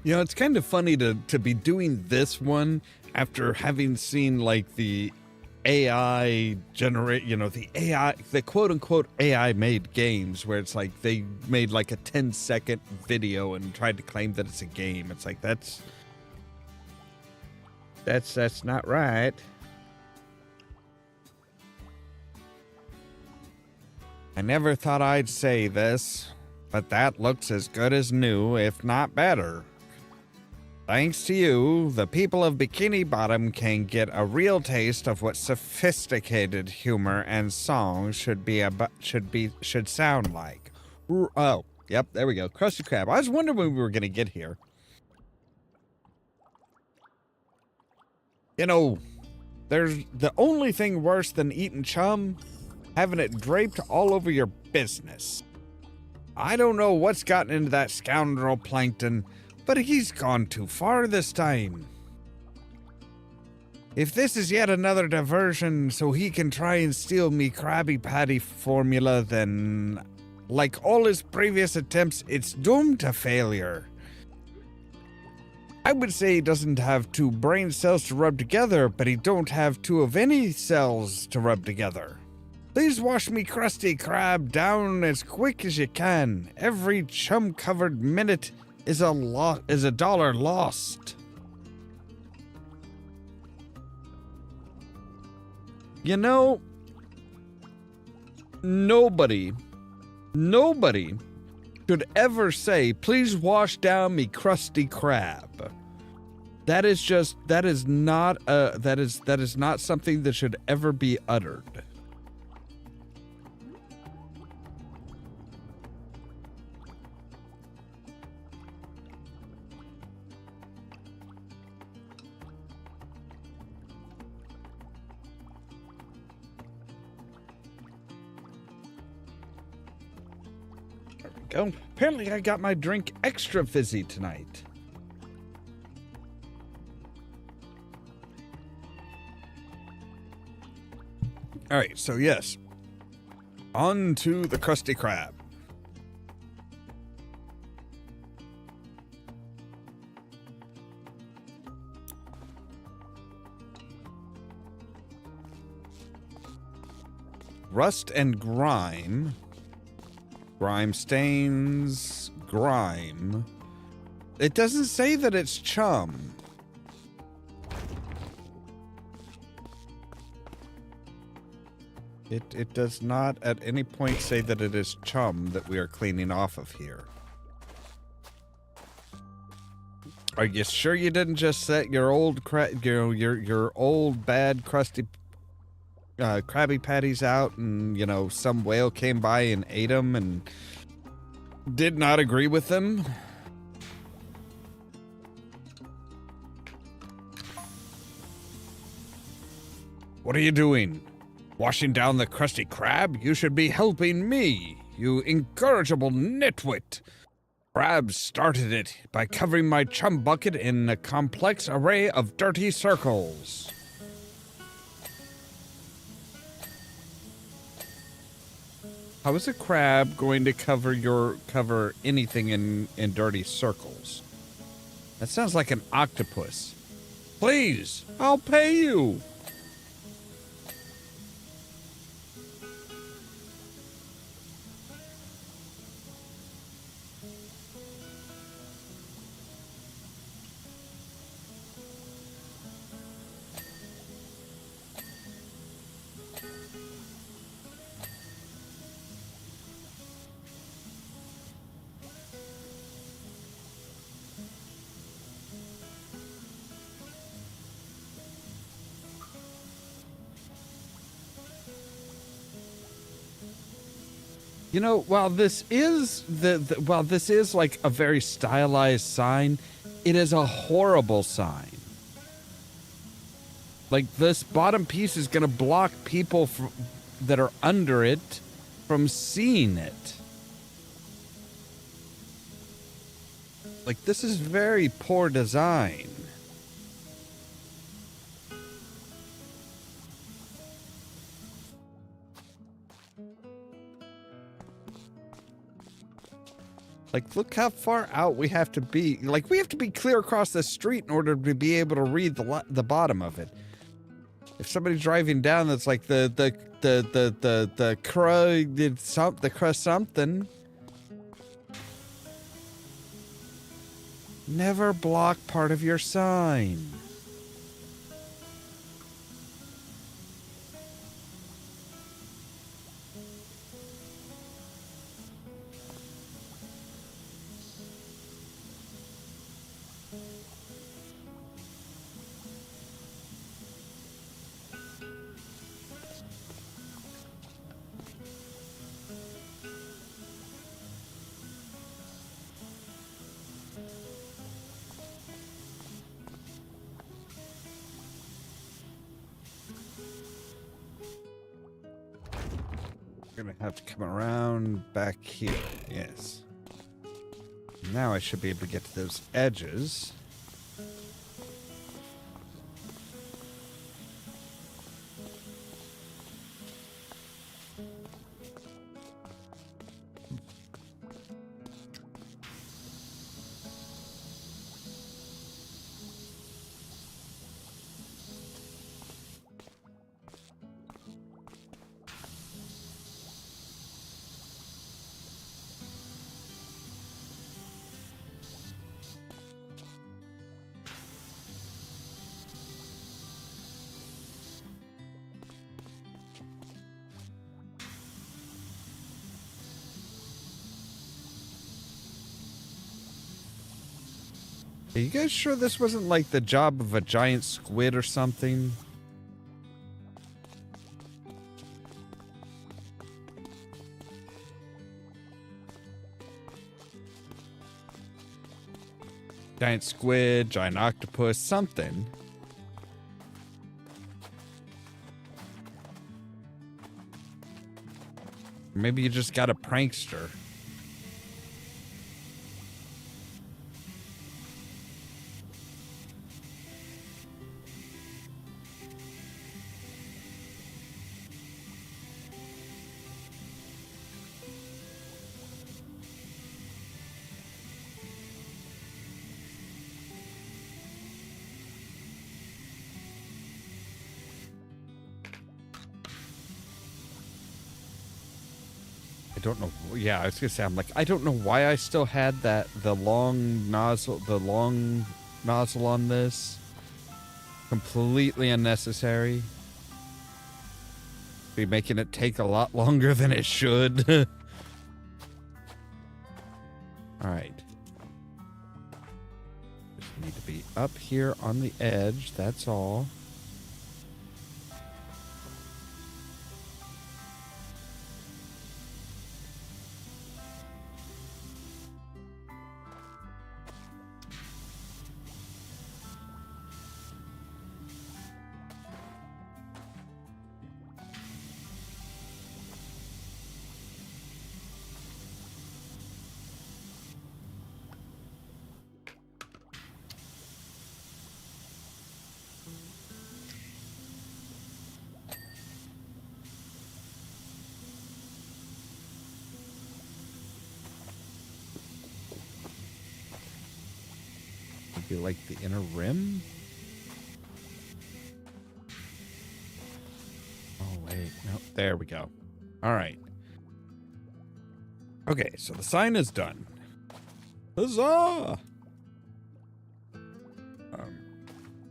You know, it's kind of funny to be doing this one after having seen like the AI generate, you know, the quote unquote AI made games where it's like they made like a 10-second video and tried to claim that it's a game. It's like that's not right. I never thought I'd say this, but that looks as good as new, if not better. Thanks to you, the people of Bikini Bottom can get a real taste of what sophisticated humor and songs should sound like. Oh, yep, there we go. Krusty Krab. I was wondering when we were going to get here. You know, there's the only thing worse than eating chum, having it draped all over your business. I don't know what's gotten into that scoundrel Plankton, but he's gone too far this time. If this is yet another diversion so he can try and steal me Krabby Patty formula, then, like all his previous attempts, it's doomed to failure. I would say he doesn't have two brain cells to rub together, but he don't have two of any cells to rub together. Please wash me Krusty Krab down as quick as you can. Every chum-covered minute is a dollar lost. You know, nobody should ever say, please wash down me Krusty Krab. That is not something that should ever be uttered. Oh, apparently I got my drink extra fizzy tonight. All right, so yes. On to the Krusty Krab. Rust and grime. Grime stains, grime. It doesn't say that it's chum. It does not at any point say that it is chum that we are cleaning off of here. Are you sure you didn't just set your old your old bad crusty Krabby Patties out, and, you know, some whale came by and ate them and did not agree with them? What are you doing? Washing down the Krusty Krab? You should be helping me, you incorrigible nitwit. Krabs started it by covering my chum bucket in a complex array of dirty circles. How is a crab going to cover anything in dirty circles? That sounds like an octopus. Please, I'll pay you. You know, while this is while this is like a very stylized sign, it is a horrible sign. Like, this bottom piece is going to block people that are under it from seeing it. Like, this is very poor design. Like, look how far out we have to be. Like, we have to be clear across the street in order to be able to read the bottom of it. If somebody's driving down, that's like the crow something. Never block part of your sign. Gonna have to come around back here. Yes. Now I should be able to get to those edges. Are you guys sure this wasn't like the job of a giant squid or something? Giant squid, giant octopus, something. Maybe you just got a prankster. I don't know. Yeah, I was gonna say, I'm like, I don't know why I still had the long nozzle on this. Completely unnecessary. Be making it take a lot longer than it should. Alright. Just need to be up here on the edge, that's all. Maybe like the inner rim? Oh, wait. No, there we go. All right. Okay, so the sign is done. Huzzah!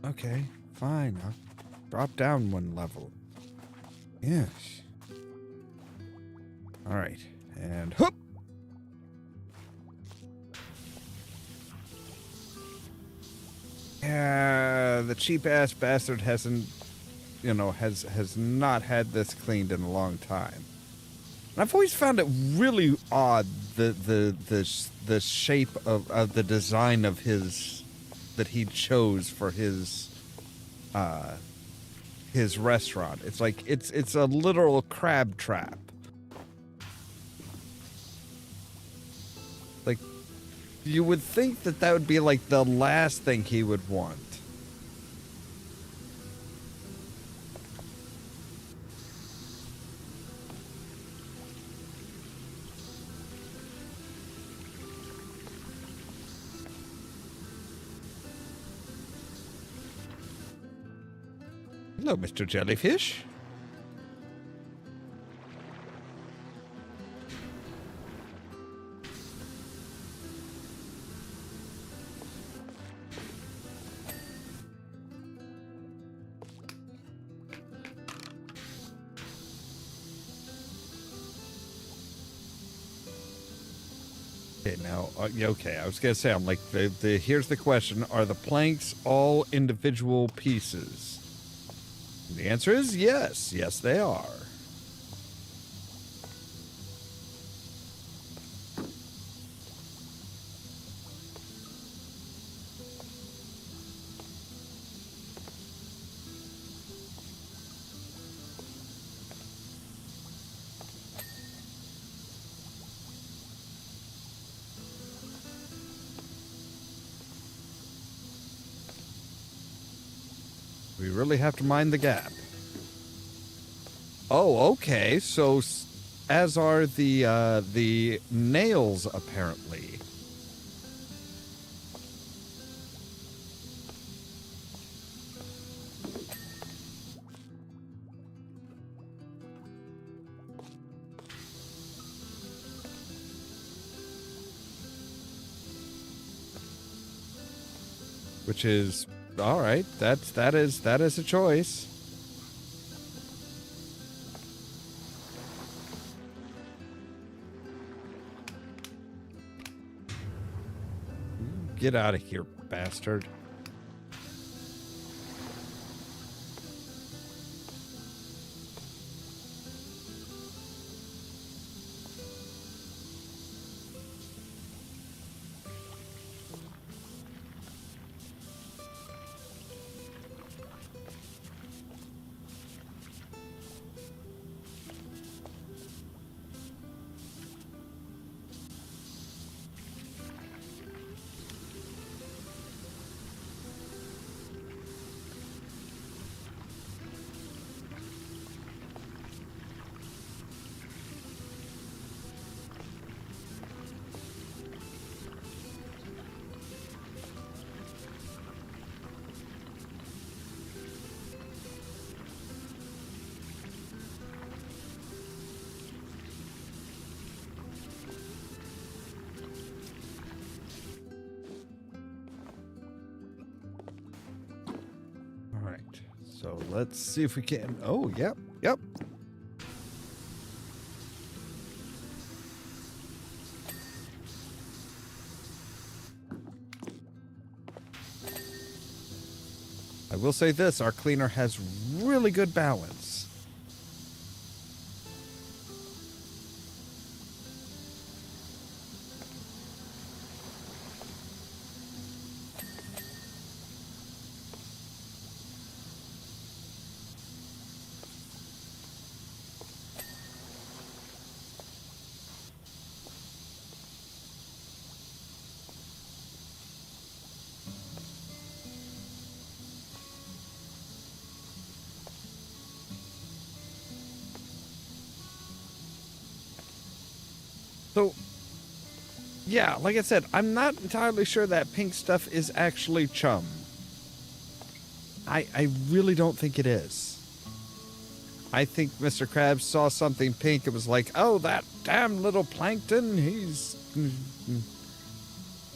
Okay, fine. I'll drop down one level. Yes. All right, and whoop! Yeah, the cheap-ass bastard hasn't, has not had this cleaned in a long time. And I've always found it really odd, the shape of the design of his, that he chose for his restaurant. It's like, it's a literal crab trap. Like, you would think that would be like the last thing he would want. Hello, Mr. Jellyfish. Okay, now, okay, I was gonna say, I'm like, here's the question, are the planks all individual pieces? And the answer is yes. Yes, they are. We really have to mind the gap. Oh, okay. So, as are the nails, apparently. Which is all right. That is a choice. Get out of here, bastard. So let's see if we can. Oh, yep. I will say this, our cleaner has really good balance. So, yeah, like I said, I'm not entirely sure that pink stuff is actually chum. I really don't think it is. I think Mr. Krabs saw something pink and was like, oh, that damn little plankton, he's...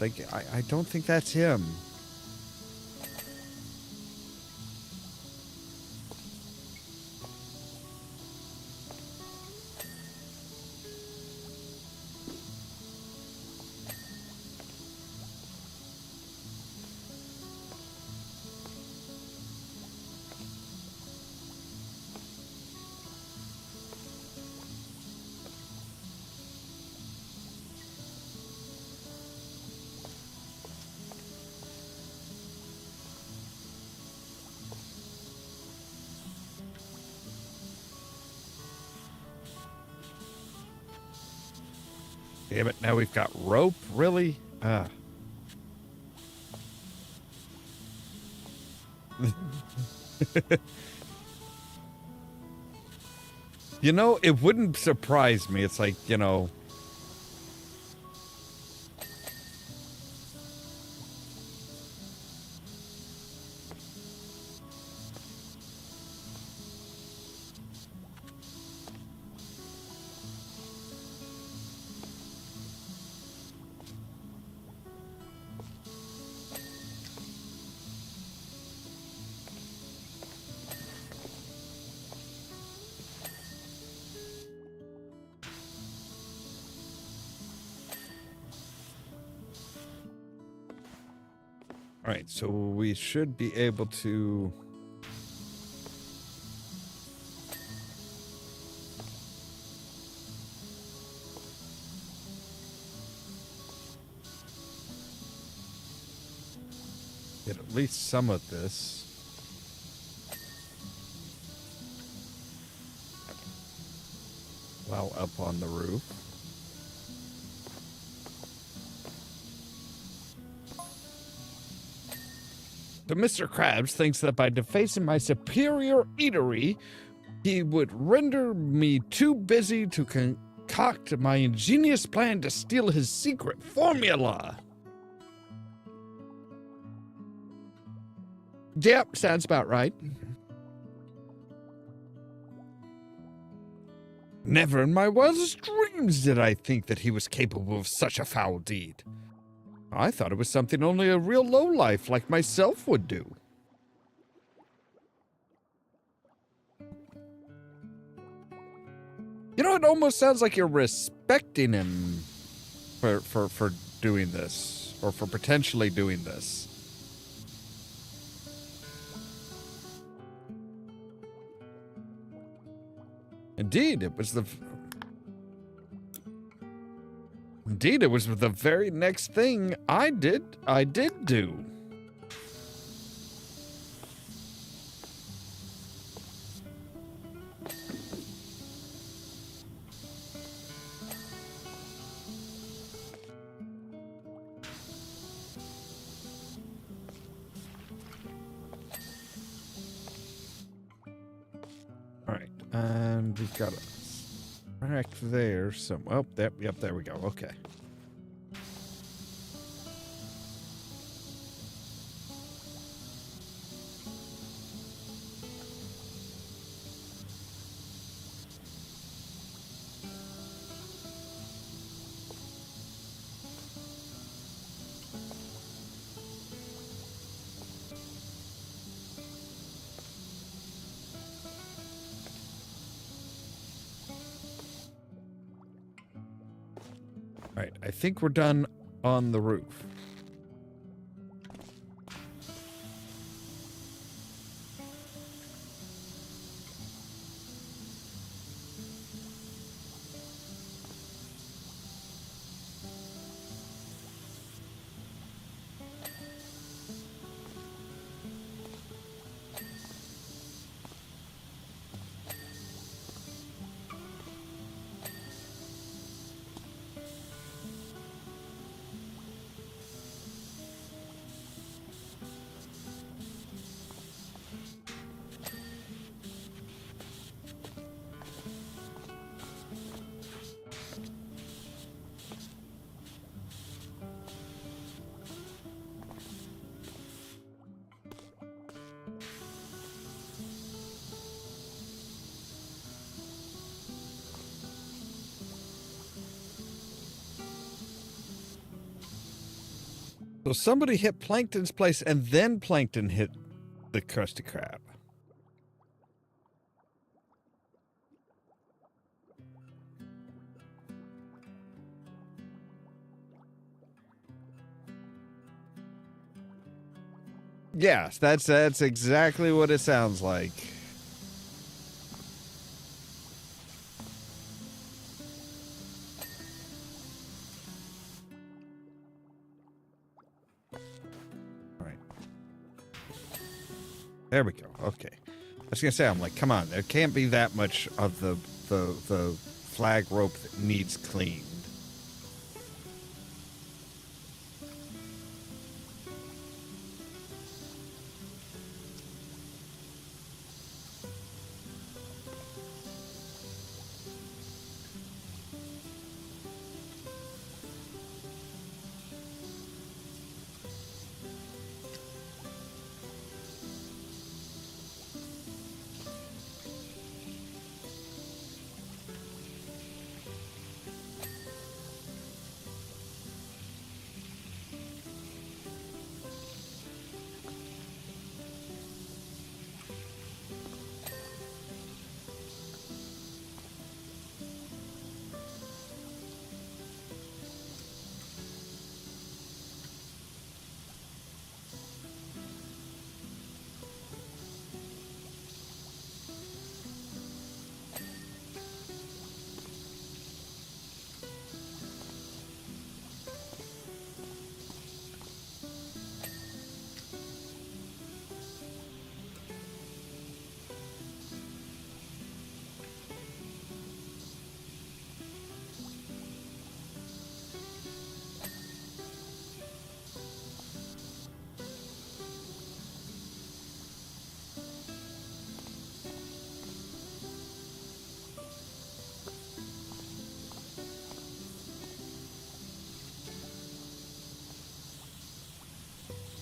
Like, I don't think that's him. Damn it, now we've got rope? Really? You know, it wouldn't surprise me. It's like, you know... All right, so we should be able to... get at least some of this. While up on the roof. But Mr. Krabs thinks that by defacing my superior eatery, he would render me too busy to concoct my ingenious plan to steal his secret formula. Yep, sounds about right. Never in my wildest dreams did I think that he was capable of such a foul deed. I thought it was something only a real lowlife like myself would do. You know, it almost sounds like you're respecting him for doing this, or for potentially doing this. Indeed, it was the very next thing I did do. All right, and we've got a rack there. So, oh, yep, there we go. Okay. All right, I think we're done on the roof. So somebody hit Plankton's place, and then Plankton hit the Krusty Krab. Yes, that's exactly what it sounds like. There we go. Okay. I was gonna say, I'm like, come on, there can't be that much of the flag rope that needs cleaned.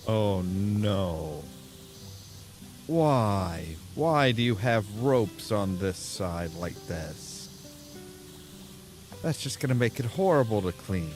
Oh no. Why? Why do you have ropes on this side like this? That's just gonna make it horrible to clean.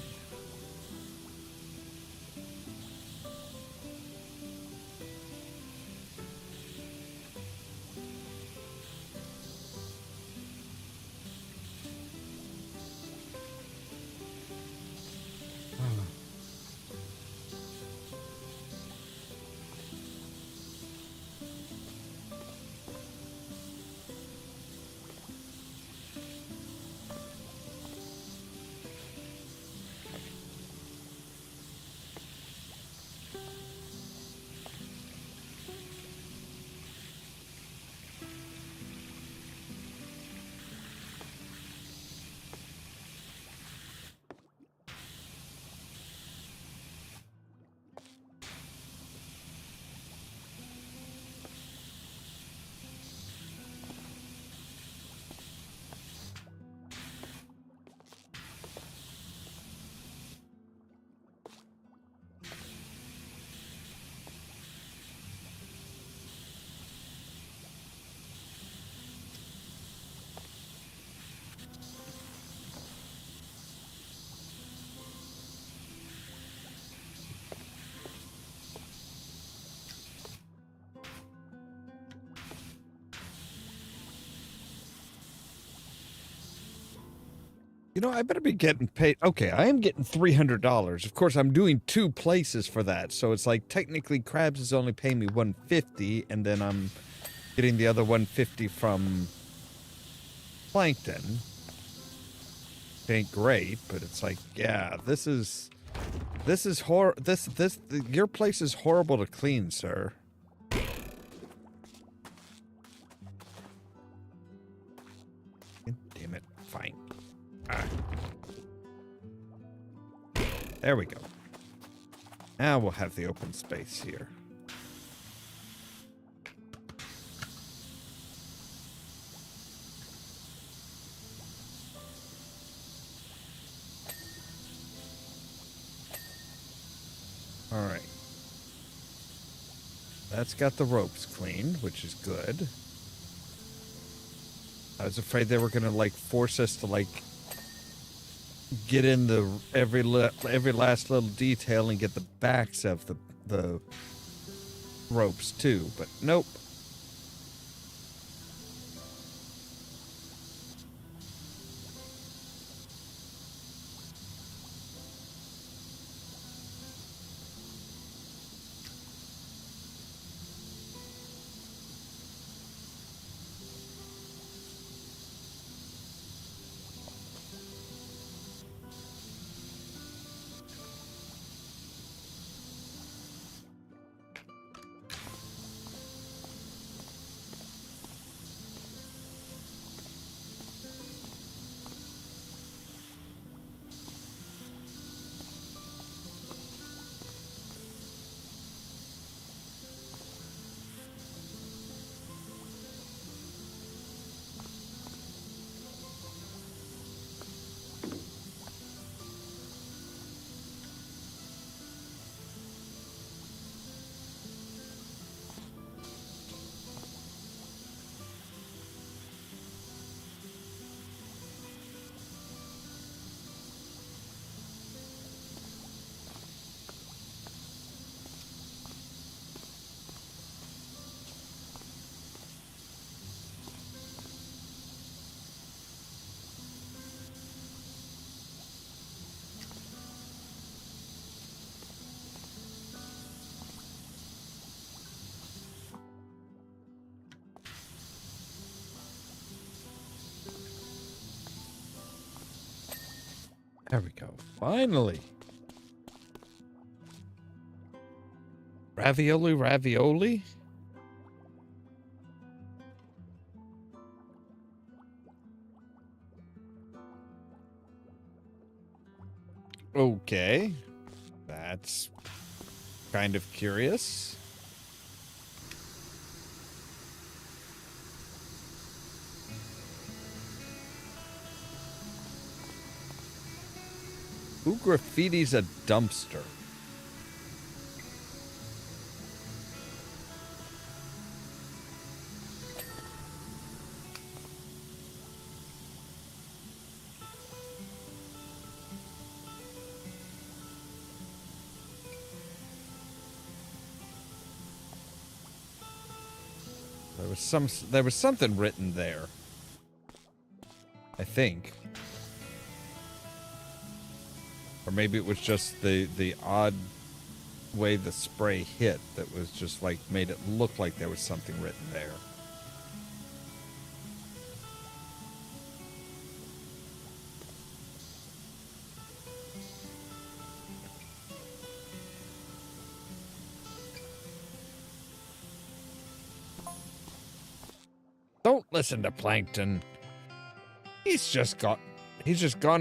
You know, I better be getting paid. Okay, I am getting $300. Of course, I'm doing 2 places for that. So it's like technically Krabs is only paying me $150, and then I'm getting the other $150 from Plankton. It ain't great, but it's like, yeah, your place is horrible to clean, sir. Damn it. Fine. There we go. Now we'll have the open space here. All right. That's got the ropes cleaned, which is good. I was afraid they were gonna like force us to like get in the every last little detail and get the backs of the ropes too, but nope. There we go. Finally. Ravioli? Okay. That's kind of curious. Who graffitis a dumpster? There was something written there. I think. Or maybe it was just the odd way the spray hit that was just like made it look like there was something written there. Don't listen to Plankton. He's just gone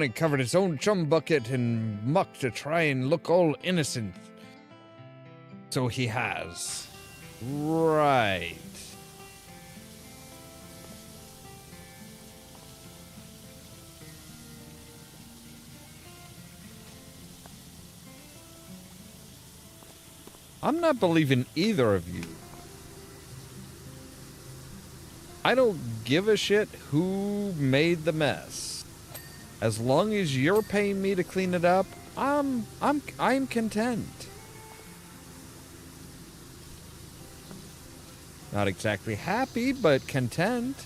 and covered his own chum bucket in muck to try and look all innocent. So he has. Right. I'm not believing either of you. I don't give a shit who made the mess. As long as you're paying me to clean it up, I'm content. Not exactly happy, but content.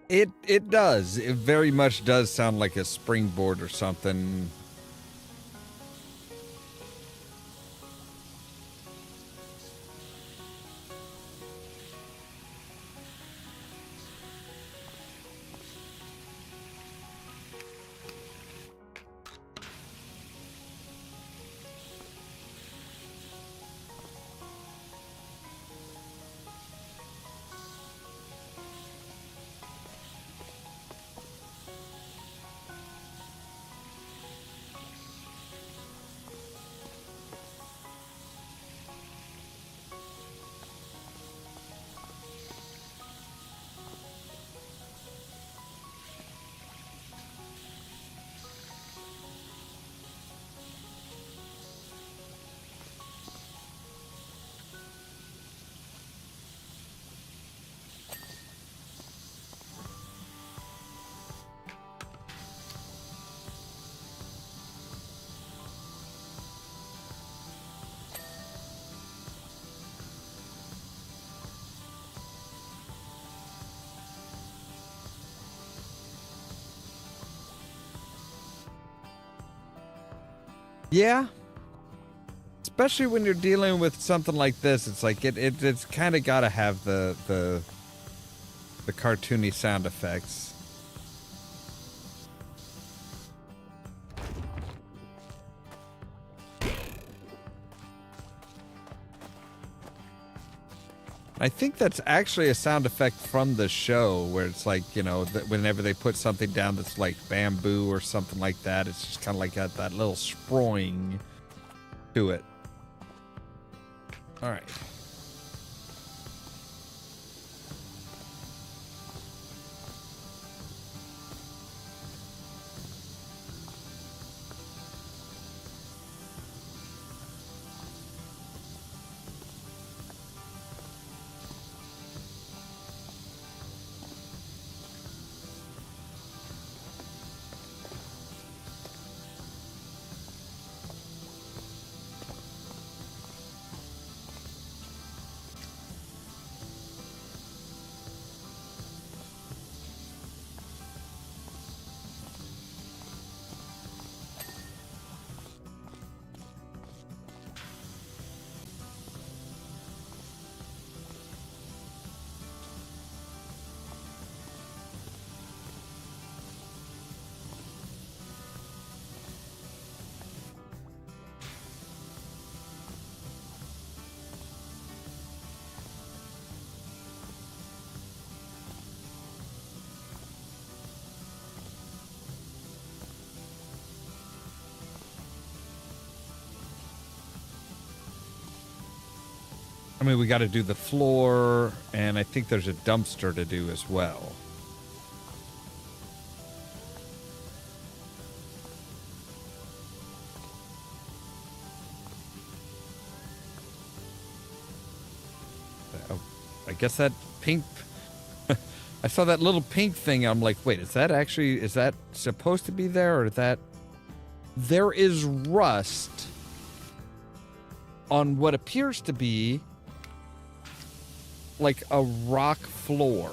It does. It very much does sound like a springboard or something. Yeah. Especially when you're dealing with something like this, it's like it's kind of got to have the cartoony sound effects. I think that's actually a sound effect from the show where it's like, you know, whenever they put something down that's like bamboo or something like that, it's just kind of like got that little sproing to it. All right. I mean, we got to do the floor, and I think there's a dumpster to do as well. Oh, I guess that pink... I saw that little pink thing. I'm like, wait, is that supposed to be there, or is that... There is rust on what appears to be like a rock floor.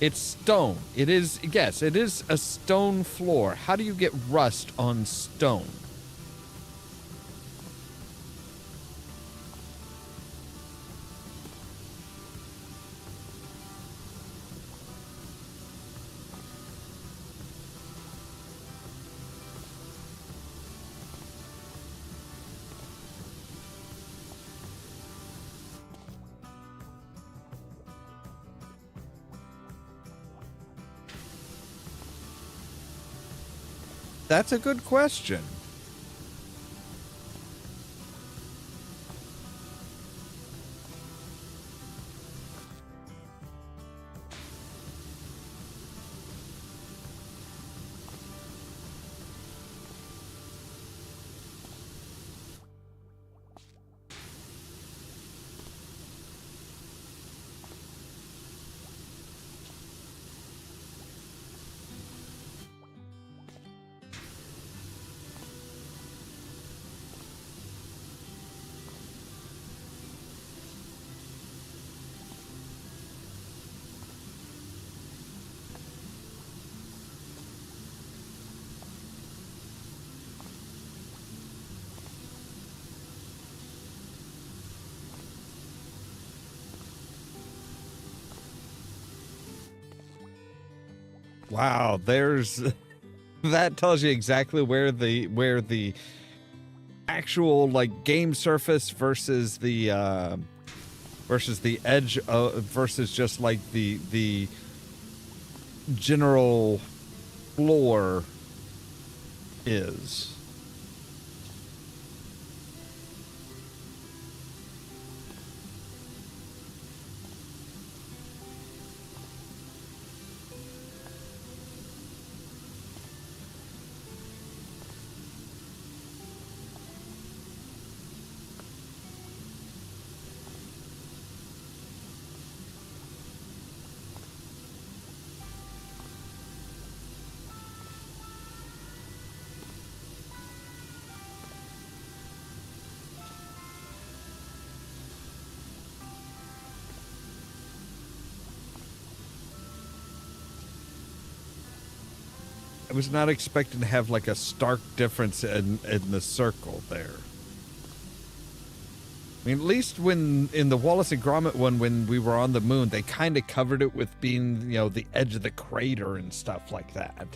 It's stone. It is, yes, it is a stone floor. How do you get rust on stone? That's a good question. Wow, there's that tells you exactly where the actual like game surface versus the edge versus just like the general floor is. I was not expecting to have like a stark difference in the circle there. I mean, at least when in the Wallace and Gromit one, when we were on the moon, they kind of covered it with being, you know, the edge of the crater and stuff like that.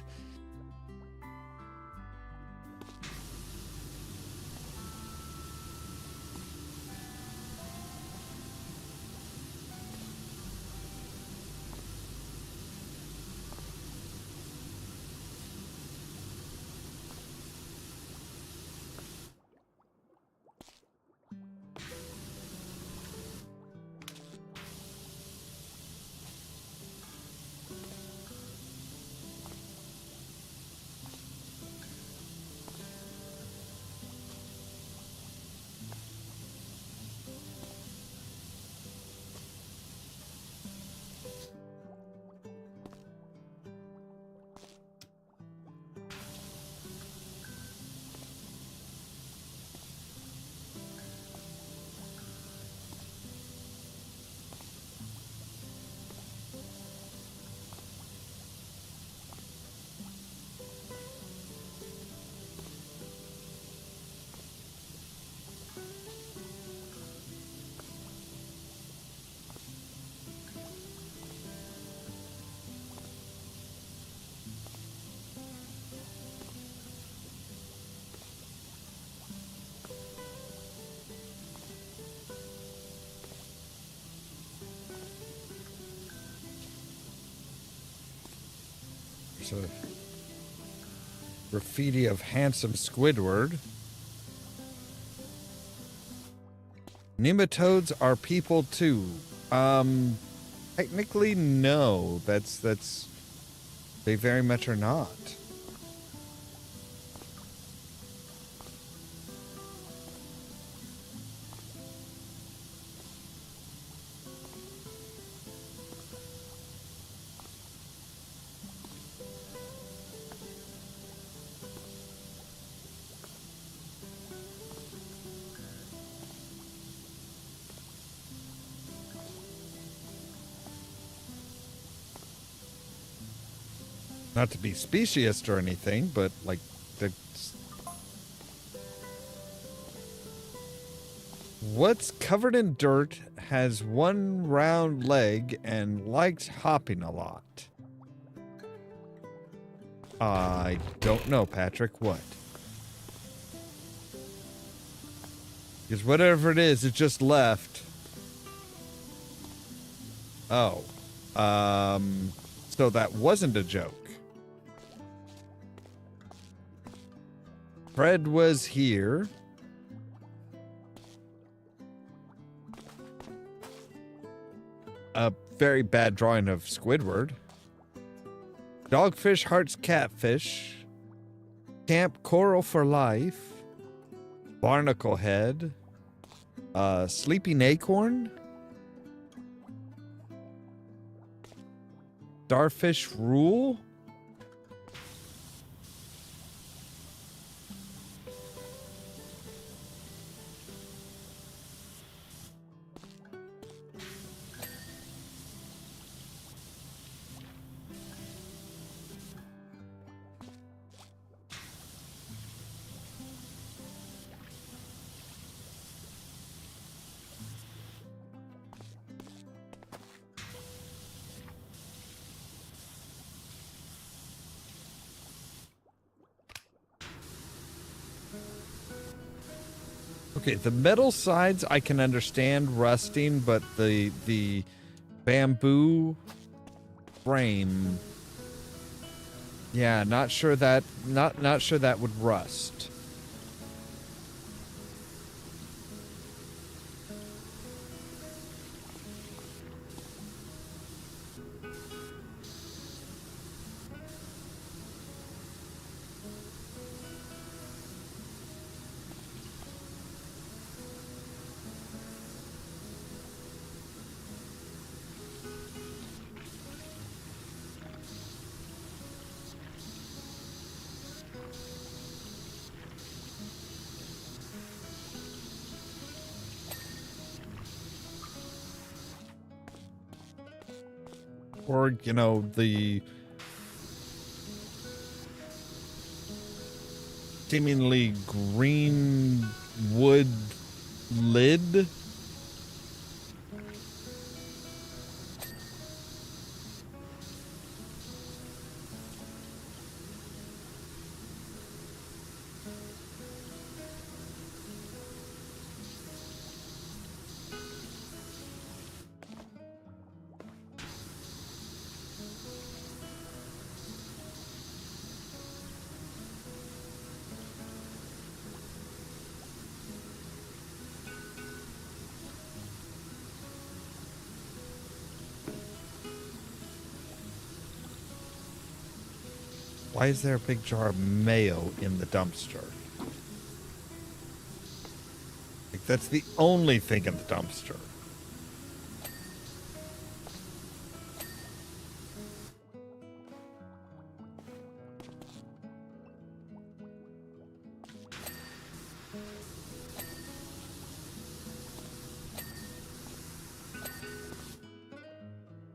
There's a graffiti of handsome Squidward. Nematodes are people too. Technically, no. That's they very much are not. Not to be speciesist or anything, but like what's covered in dirt has one round leg and likes hopping a lot. I don't know, Patrick. What? Because whatever it is, it just left. Oh. So that wasn't a joke. Fred was here. A very bad drawing of Squidward. Dogfish hearts catfish. Camp coral for life. Barnacle head. Sleeping acorn. Starfish rule. Okay, the metal sides I can understand rusting, but the bamboo frame, yeah, not sure that would rust. Or, you know, the seemingly green wood lid. Why is there a big jar of mayo in the dumpster? Like, that's the only thing in the dumpster.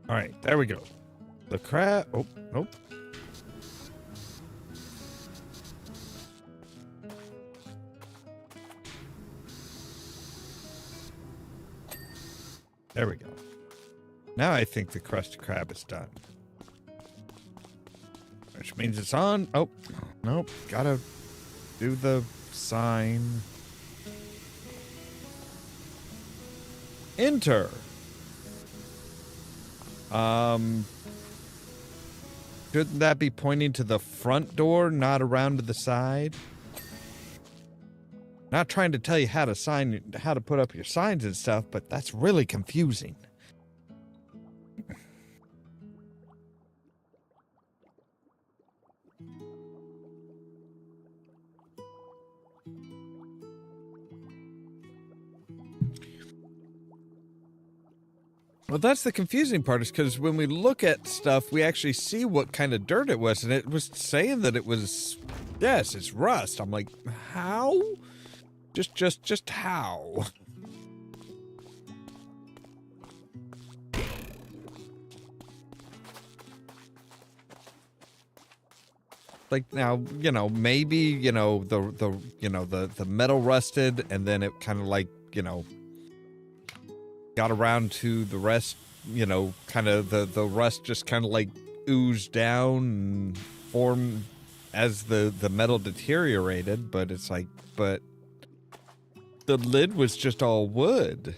All right, there we go. The crab. Oh, nope. There we go. Now I think the crusted crab is done. Which means it's on. Oh, nope. Gotta do the sign. Enter. Shouldn't that be pointing to the front door, not around to the side? Not trying to tell you how to put up your signs and stuff, but that's really confusing. Well, that's the confusing part, is because when we look at stuff, we actually see what kind of dirt it was, and it was saying that it was, yes, it's rust. I'm like, how? Just how? Like, now, you know, maybe, you know, the metal rusted, and then it kind of like, you know, got around to the rest, you know, kind of the rust just kind of like oozed down and formed as the metal deteriorated, but it's like, but the lid was just all wood.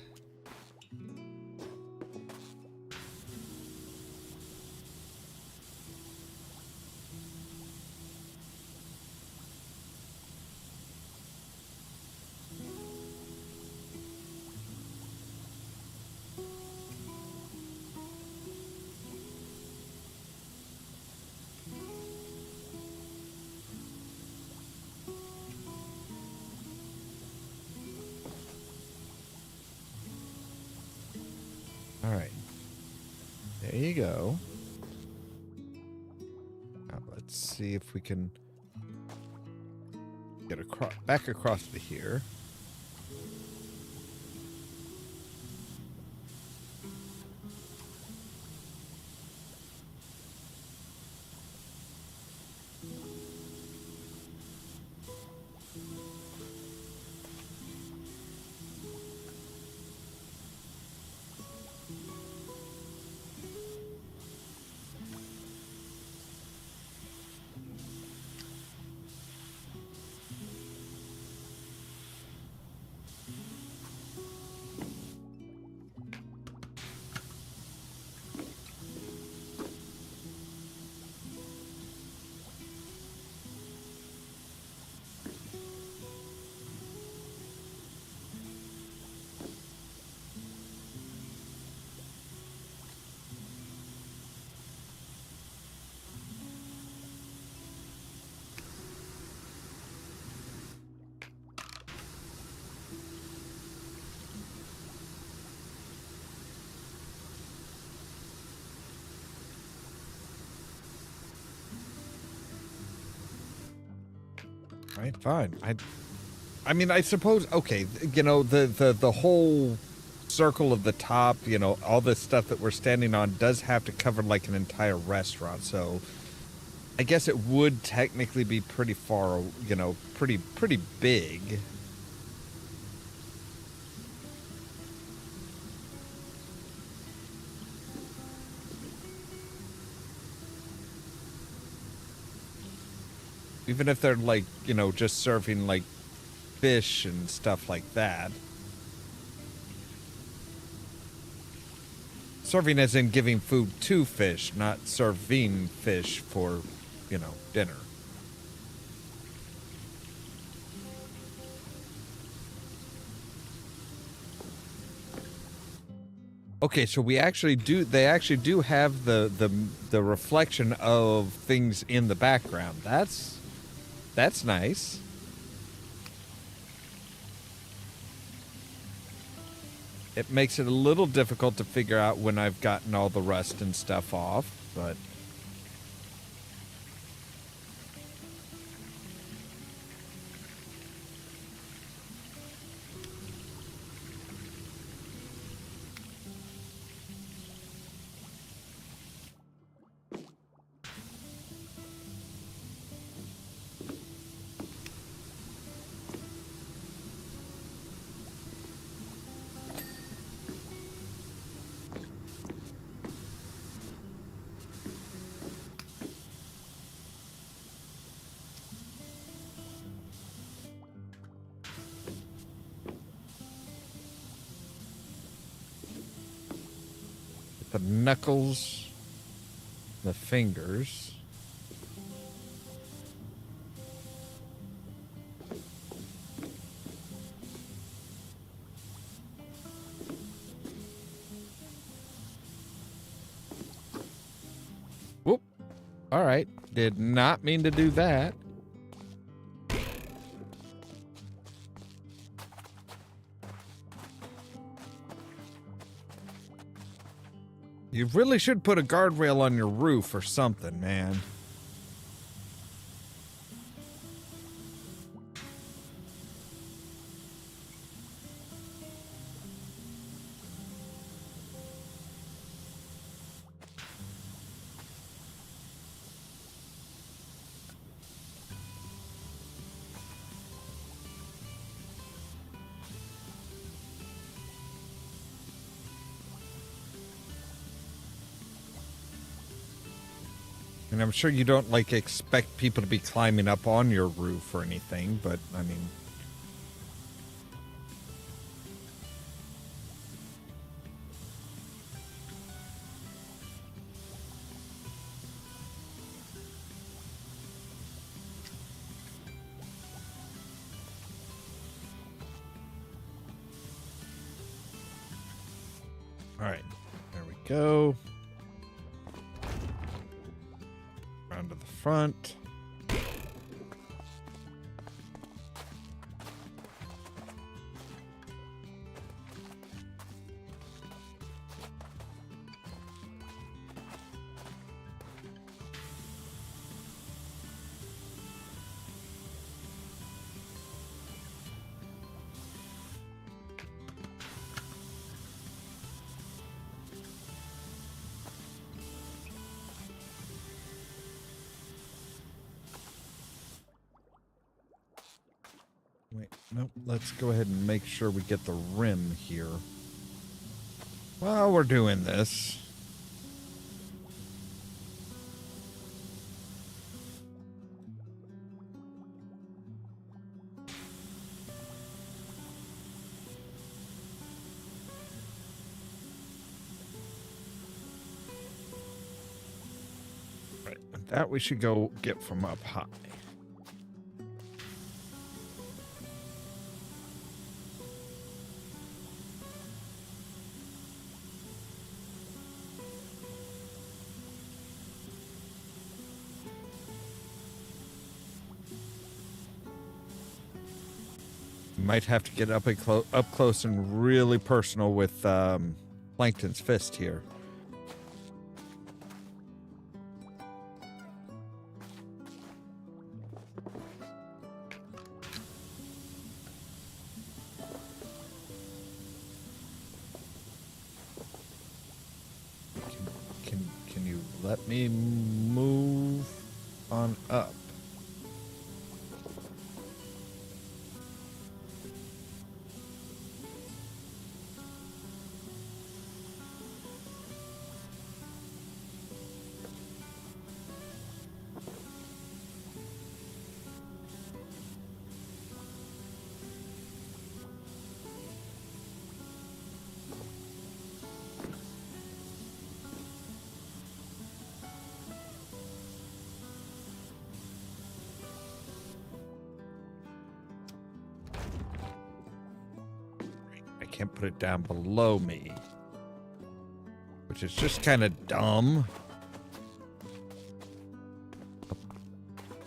All right. There you go. Now let's see if we can get back across to here. right, fine. I mean, I suppose, okay, you know, the whole circle of the top, you know, all this stuff that we're standing on does have to cover like an entire restaurant, so I guess it would technically be pretty far, you know, pretty big. Even if they're like, you know, just serving like fish and stuff like that. Serving as in giving food to fish, not serving fish for, you know, dinner. Okay, so they actually do have the reflection of things in the background. That's nice. It makes it a little difficult to figure out when I've gotten all the rust and stuff off, but the knuckles, the fingers. Whoop. All right. Did not mean to do that. You really should put a guardrail on your roof or something, man. And I'm sure you don't, like, expect people to be climbing up on your roof or anything, but, I mean... Alright, there we go. Around to the front. Wait, nope. Let's go ahead and make sure we get the rim here. While we're doing this. Right, that we should go get from up high. Might have to get up close and really personal with Plankton's fist here. let me move on up. Can't put it down below me, which is just kind of dumb.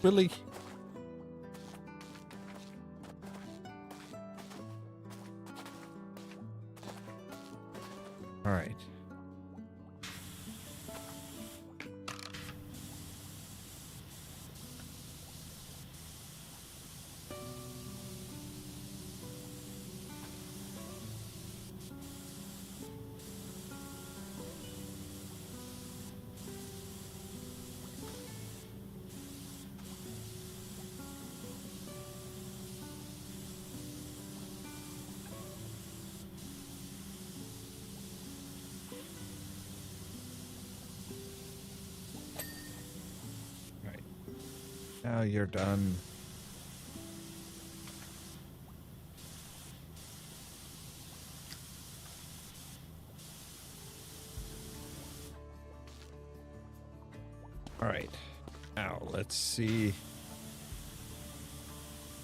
Really? All right. Now you're done. All right. Now let's see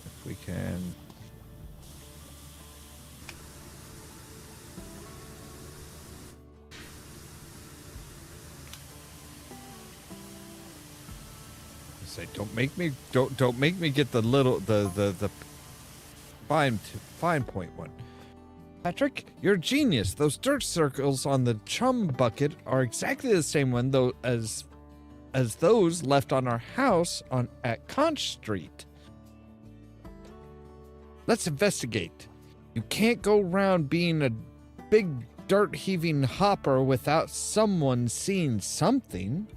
if we can. Say, don't make me get the little the fine point one. Patrick, you're a genius. Those dirt circles on the chum bucket are exactly the same one though as those left on our house at Conch Street. Let's investigate. You can't go around being a big dirt heaving hopper without someone seeing something.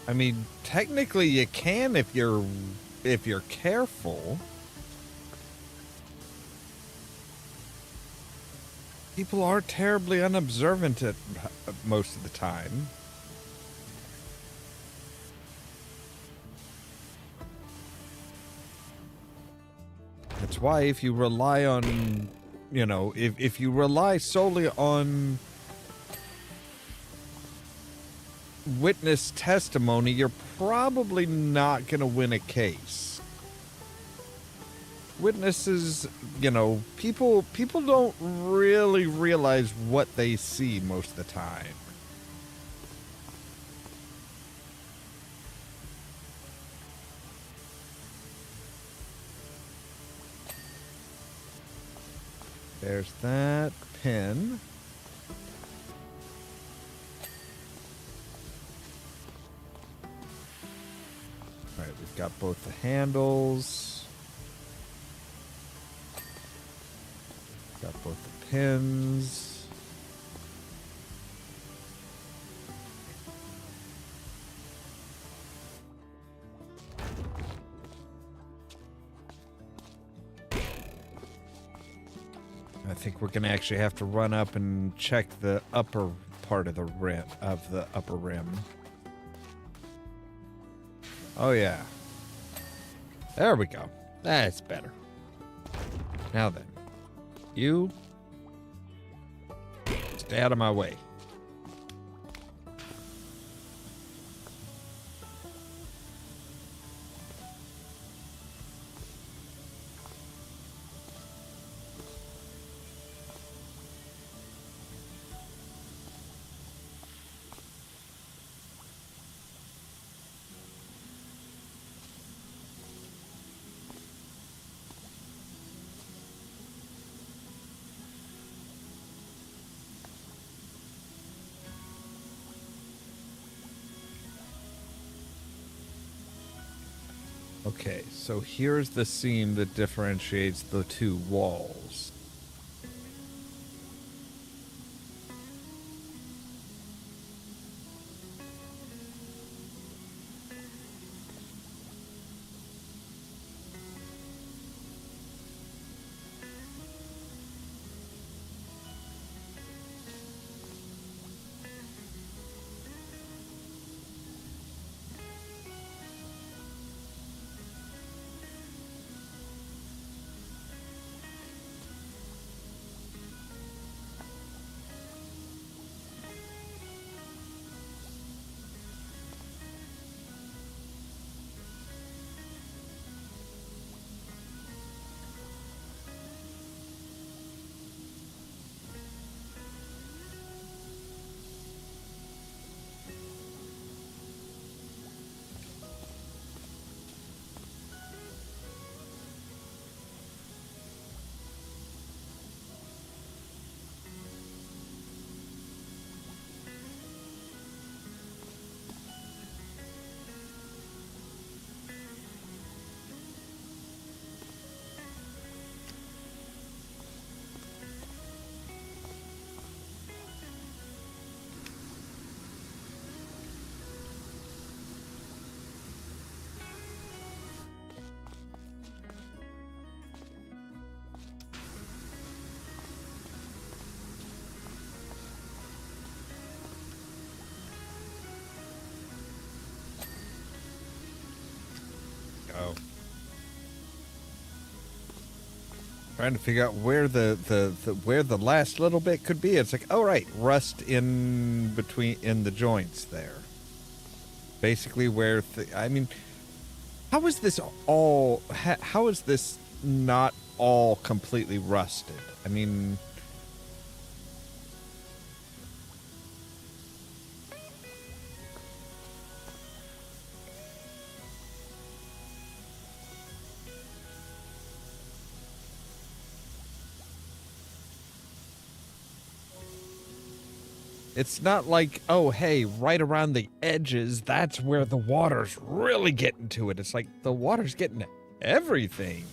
I mean, technically you can if you're careful. People are terribly unobservant at most of the time. That's why if you rely on, you know, if you rely solely on witness testimony, you're probably not going to win a case. Witnesses, you know, people don't really realize what they see most of the time. There's that pin. All right, we've got both the handles. Got both the pins. I think we're gonna actually have to run up and check the upper part of the rim, of the upper rim. Oh yeah. There we go. That's better. Now then. You stay out of my way. Okay, so here's the seam that differentiates the two walls. Oh. Trying to figure out where where the last little bit could be. It's like, oh right, rust in between in the joints there. Basically, where I mean, how is this all? How is this not all completely rusted? I mean, it's not like, oh hey, right around the edges, that's where the water's really getting to it. It's like the water's getting everything.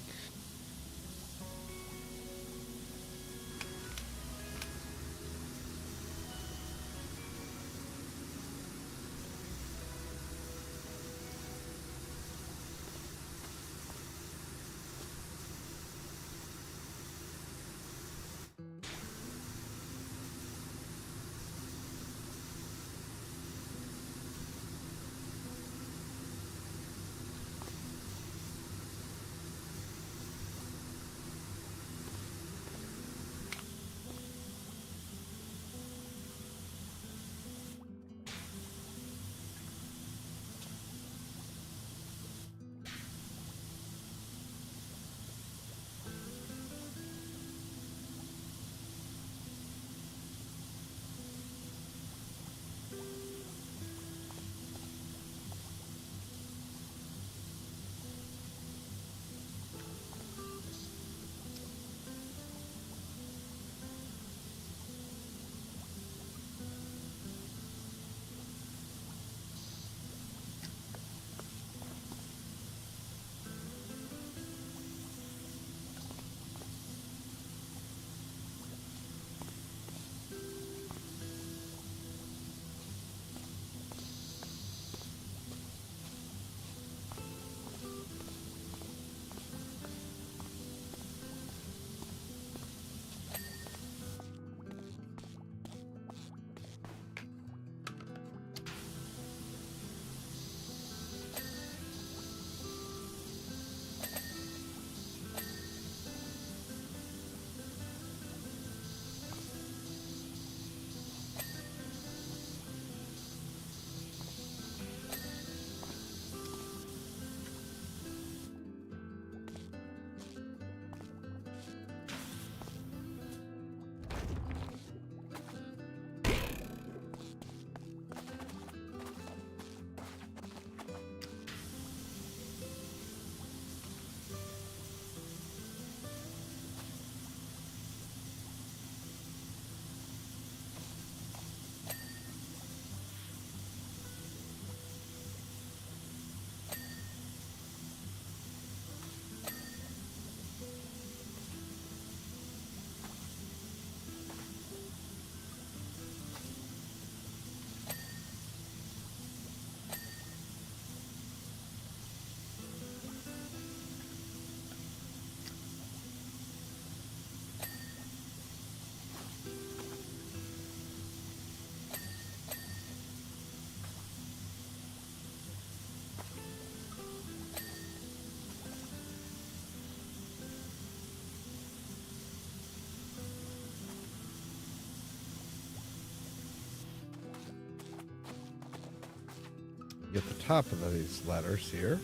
top of these letters here.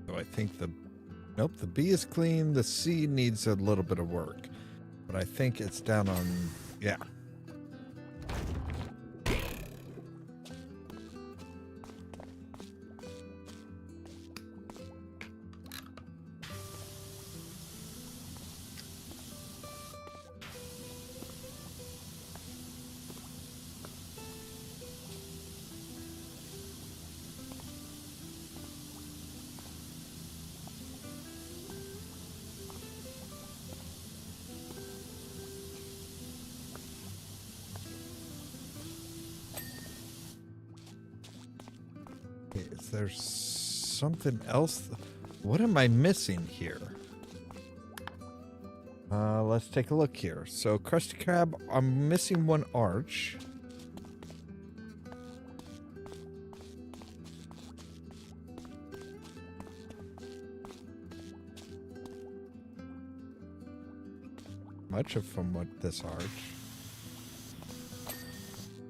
So I think nope, the B is clean. The C needs a little bit of work, but I think it's down on, yeah. Is there something else? What am I missing here? Let's take a look here. So, Krusty Krab, I'm missing one arch. Much of from what this arch.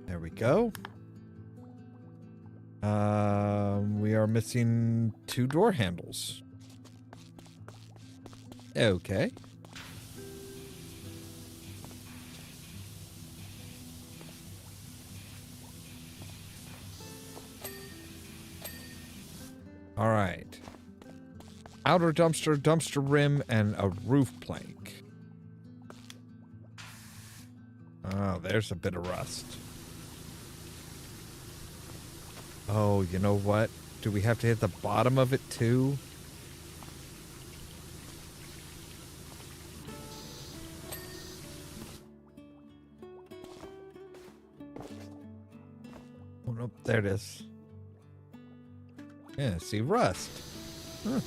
There we go. We are missing 2 door handles. Okay. All right. Outer dumpster, dumpster rim, and a roof plank. Oh, there's a bit of rust. Oh, you know what? Do we have to hit the bottom of it too? Oh, nope. There it is. Yeah, see, rust. Huh.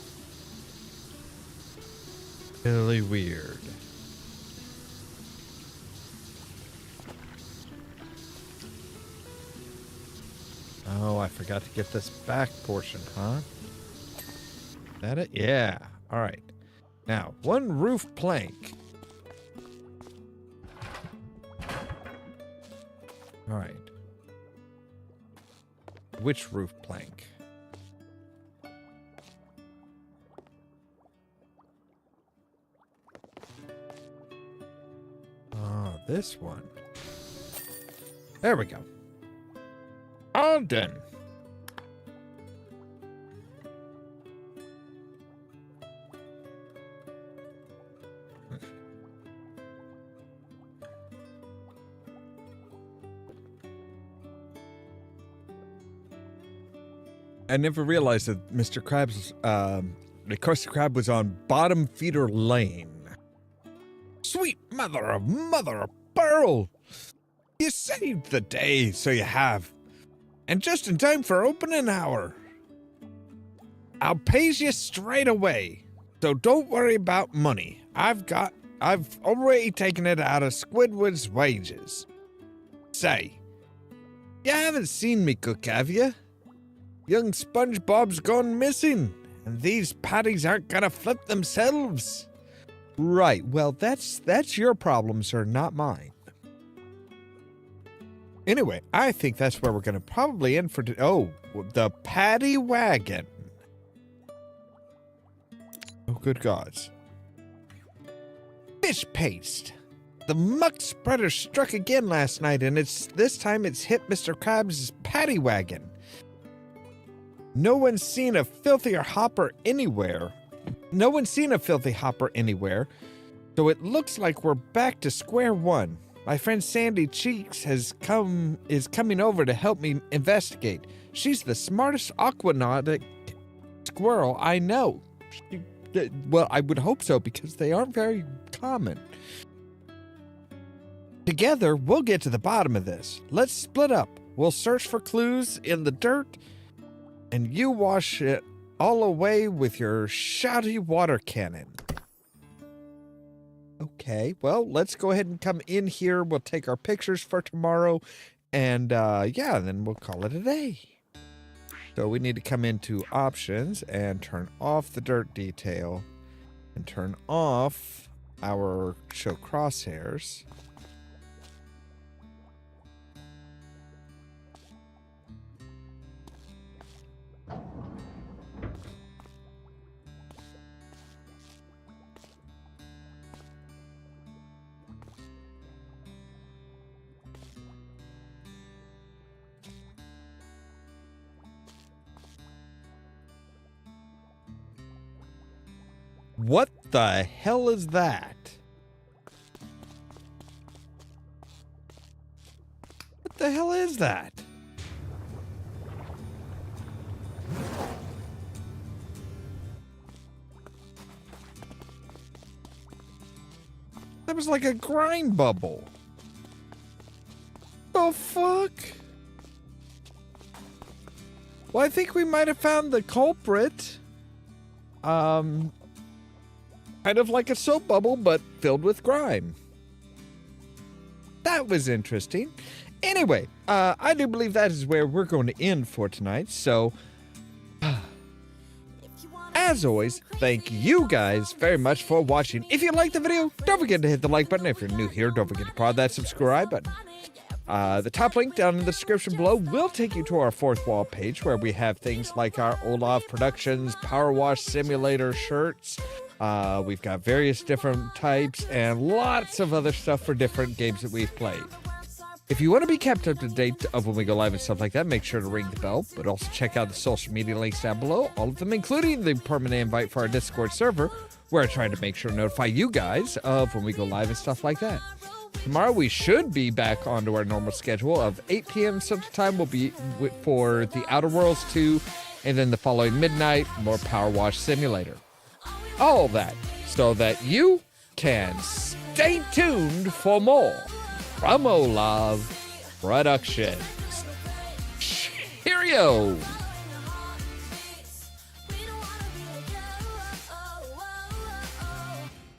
Really weird. Oh, I forgot to get this back portion, huh? That it? Yeah. All right. Now, 1 roof plank. All right. Which roof plank? Oh, this one. There we go. All done. I never realized that Mr. Krabs, the Krusty Krab was on Bottom Feeder Lane. Sweet mother of pearl! You saved the day, so you have. And just in time for opening hour. I'll pay you straight away, so don't worry about money. I've already taken it out of Squidward's wages. Say, you haven't seen me cook, have you? Young SpongeBob's gone missing, and these patties aren't gonna flip themselves. Right, well, that's your problem, sir, not mine. Anyway, I think that's where we're going to probably end for oh, the patty wagon. Oh, good gods. Fish paste. The muck spreader struck again last night, and this time it's hit Mr. Krabs' patty wagon. No one's seen a filthier hopper anywhere. So it looks like we're back to square one. My friend Sandy Cheeks is coming over to help me investigate. She's the smartest aquanautic squirrel I know. Well, I would hope so, because they aren't very common. Together, we'll get to the bottom of this. Let's split up. We'll search for clues in the dirt, and you wash it all away with your shouty water cannon. Okay, well, let's go ahead and come in here. We'll take our pictures for tomorrow, and yeah, then we'll call it a day. So we need to come into options and turn off the dirt detail and turn off our show crosshairs. What the hell is that? What the hell is that? That was like a grind bubble. The fuck? Well, I think we might have found the culprit. Kind of like a soap bubble, but filled with grime. That was interesting. Anyway, I do believe that is where we're going to end for tonight. So, as always, thank you guys very much for watching. If you liked the video, don't forget to hit the like button. If you're new here, don't forget to prod that subscribe button. The top link down in the description below will take you to our fourth wall page where we have things like our Ollamh Productions Powerwash Simulator shirts. We've got various different types and lots of other stuff for different games that we've played. If you want to be kept up to date of when we go live and stuff like that, make sure to ring the bell, but also check out the social media links down below, all of them including the permanent invite for our Discord server, where I try to make sure to notify you guys of when we go live and stuff like that. Tomorrow we should be back onto our normal schedule of 8 p.m. Central Time will be for the Outer Worlds 2, and then the following midnight, more Powerwash Simulator. All that so that you can stay tuned for more from Ollamh Productions. Cheerios!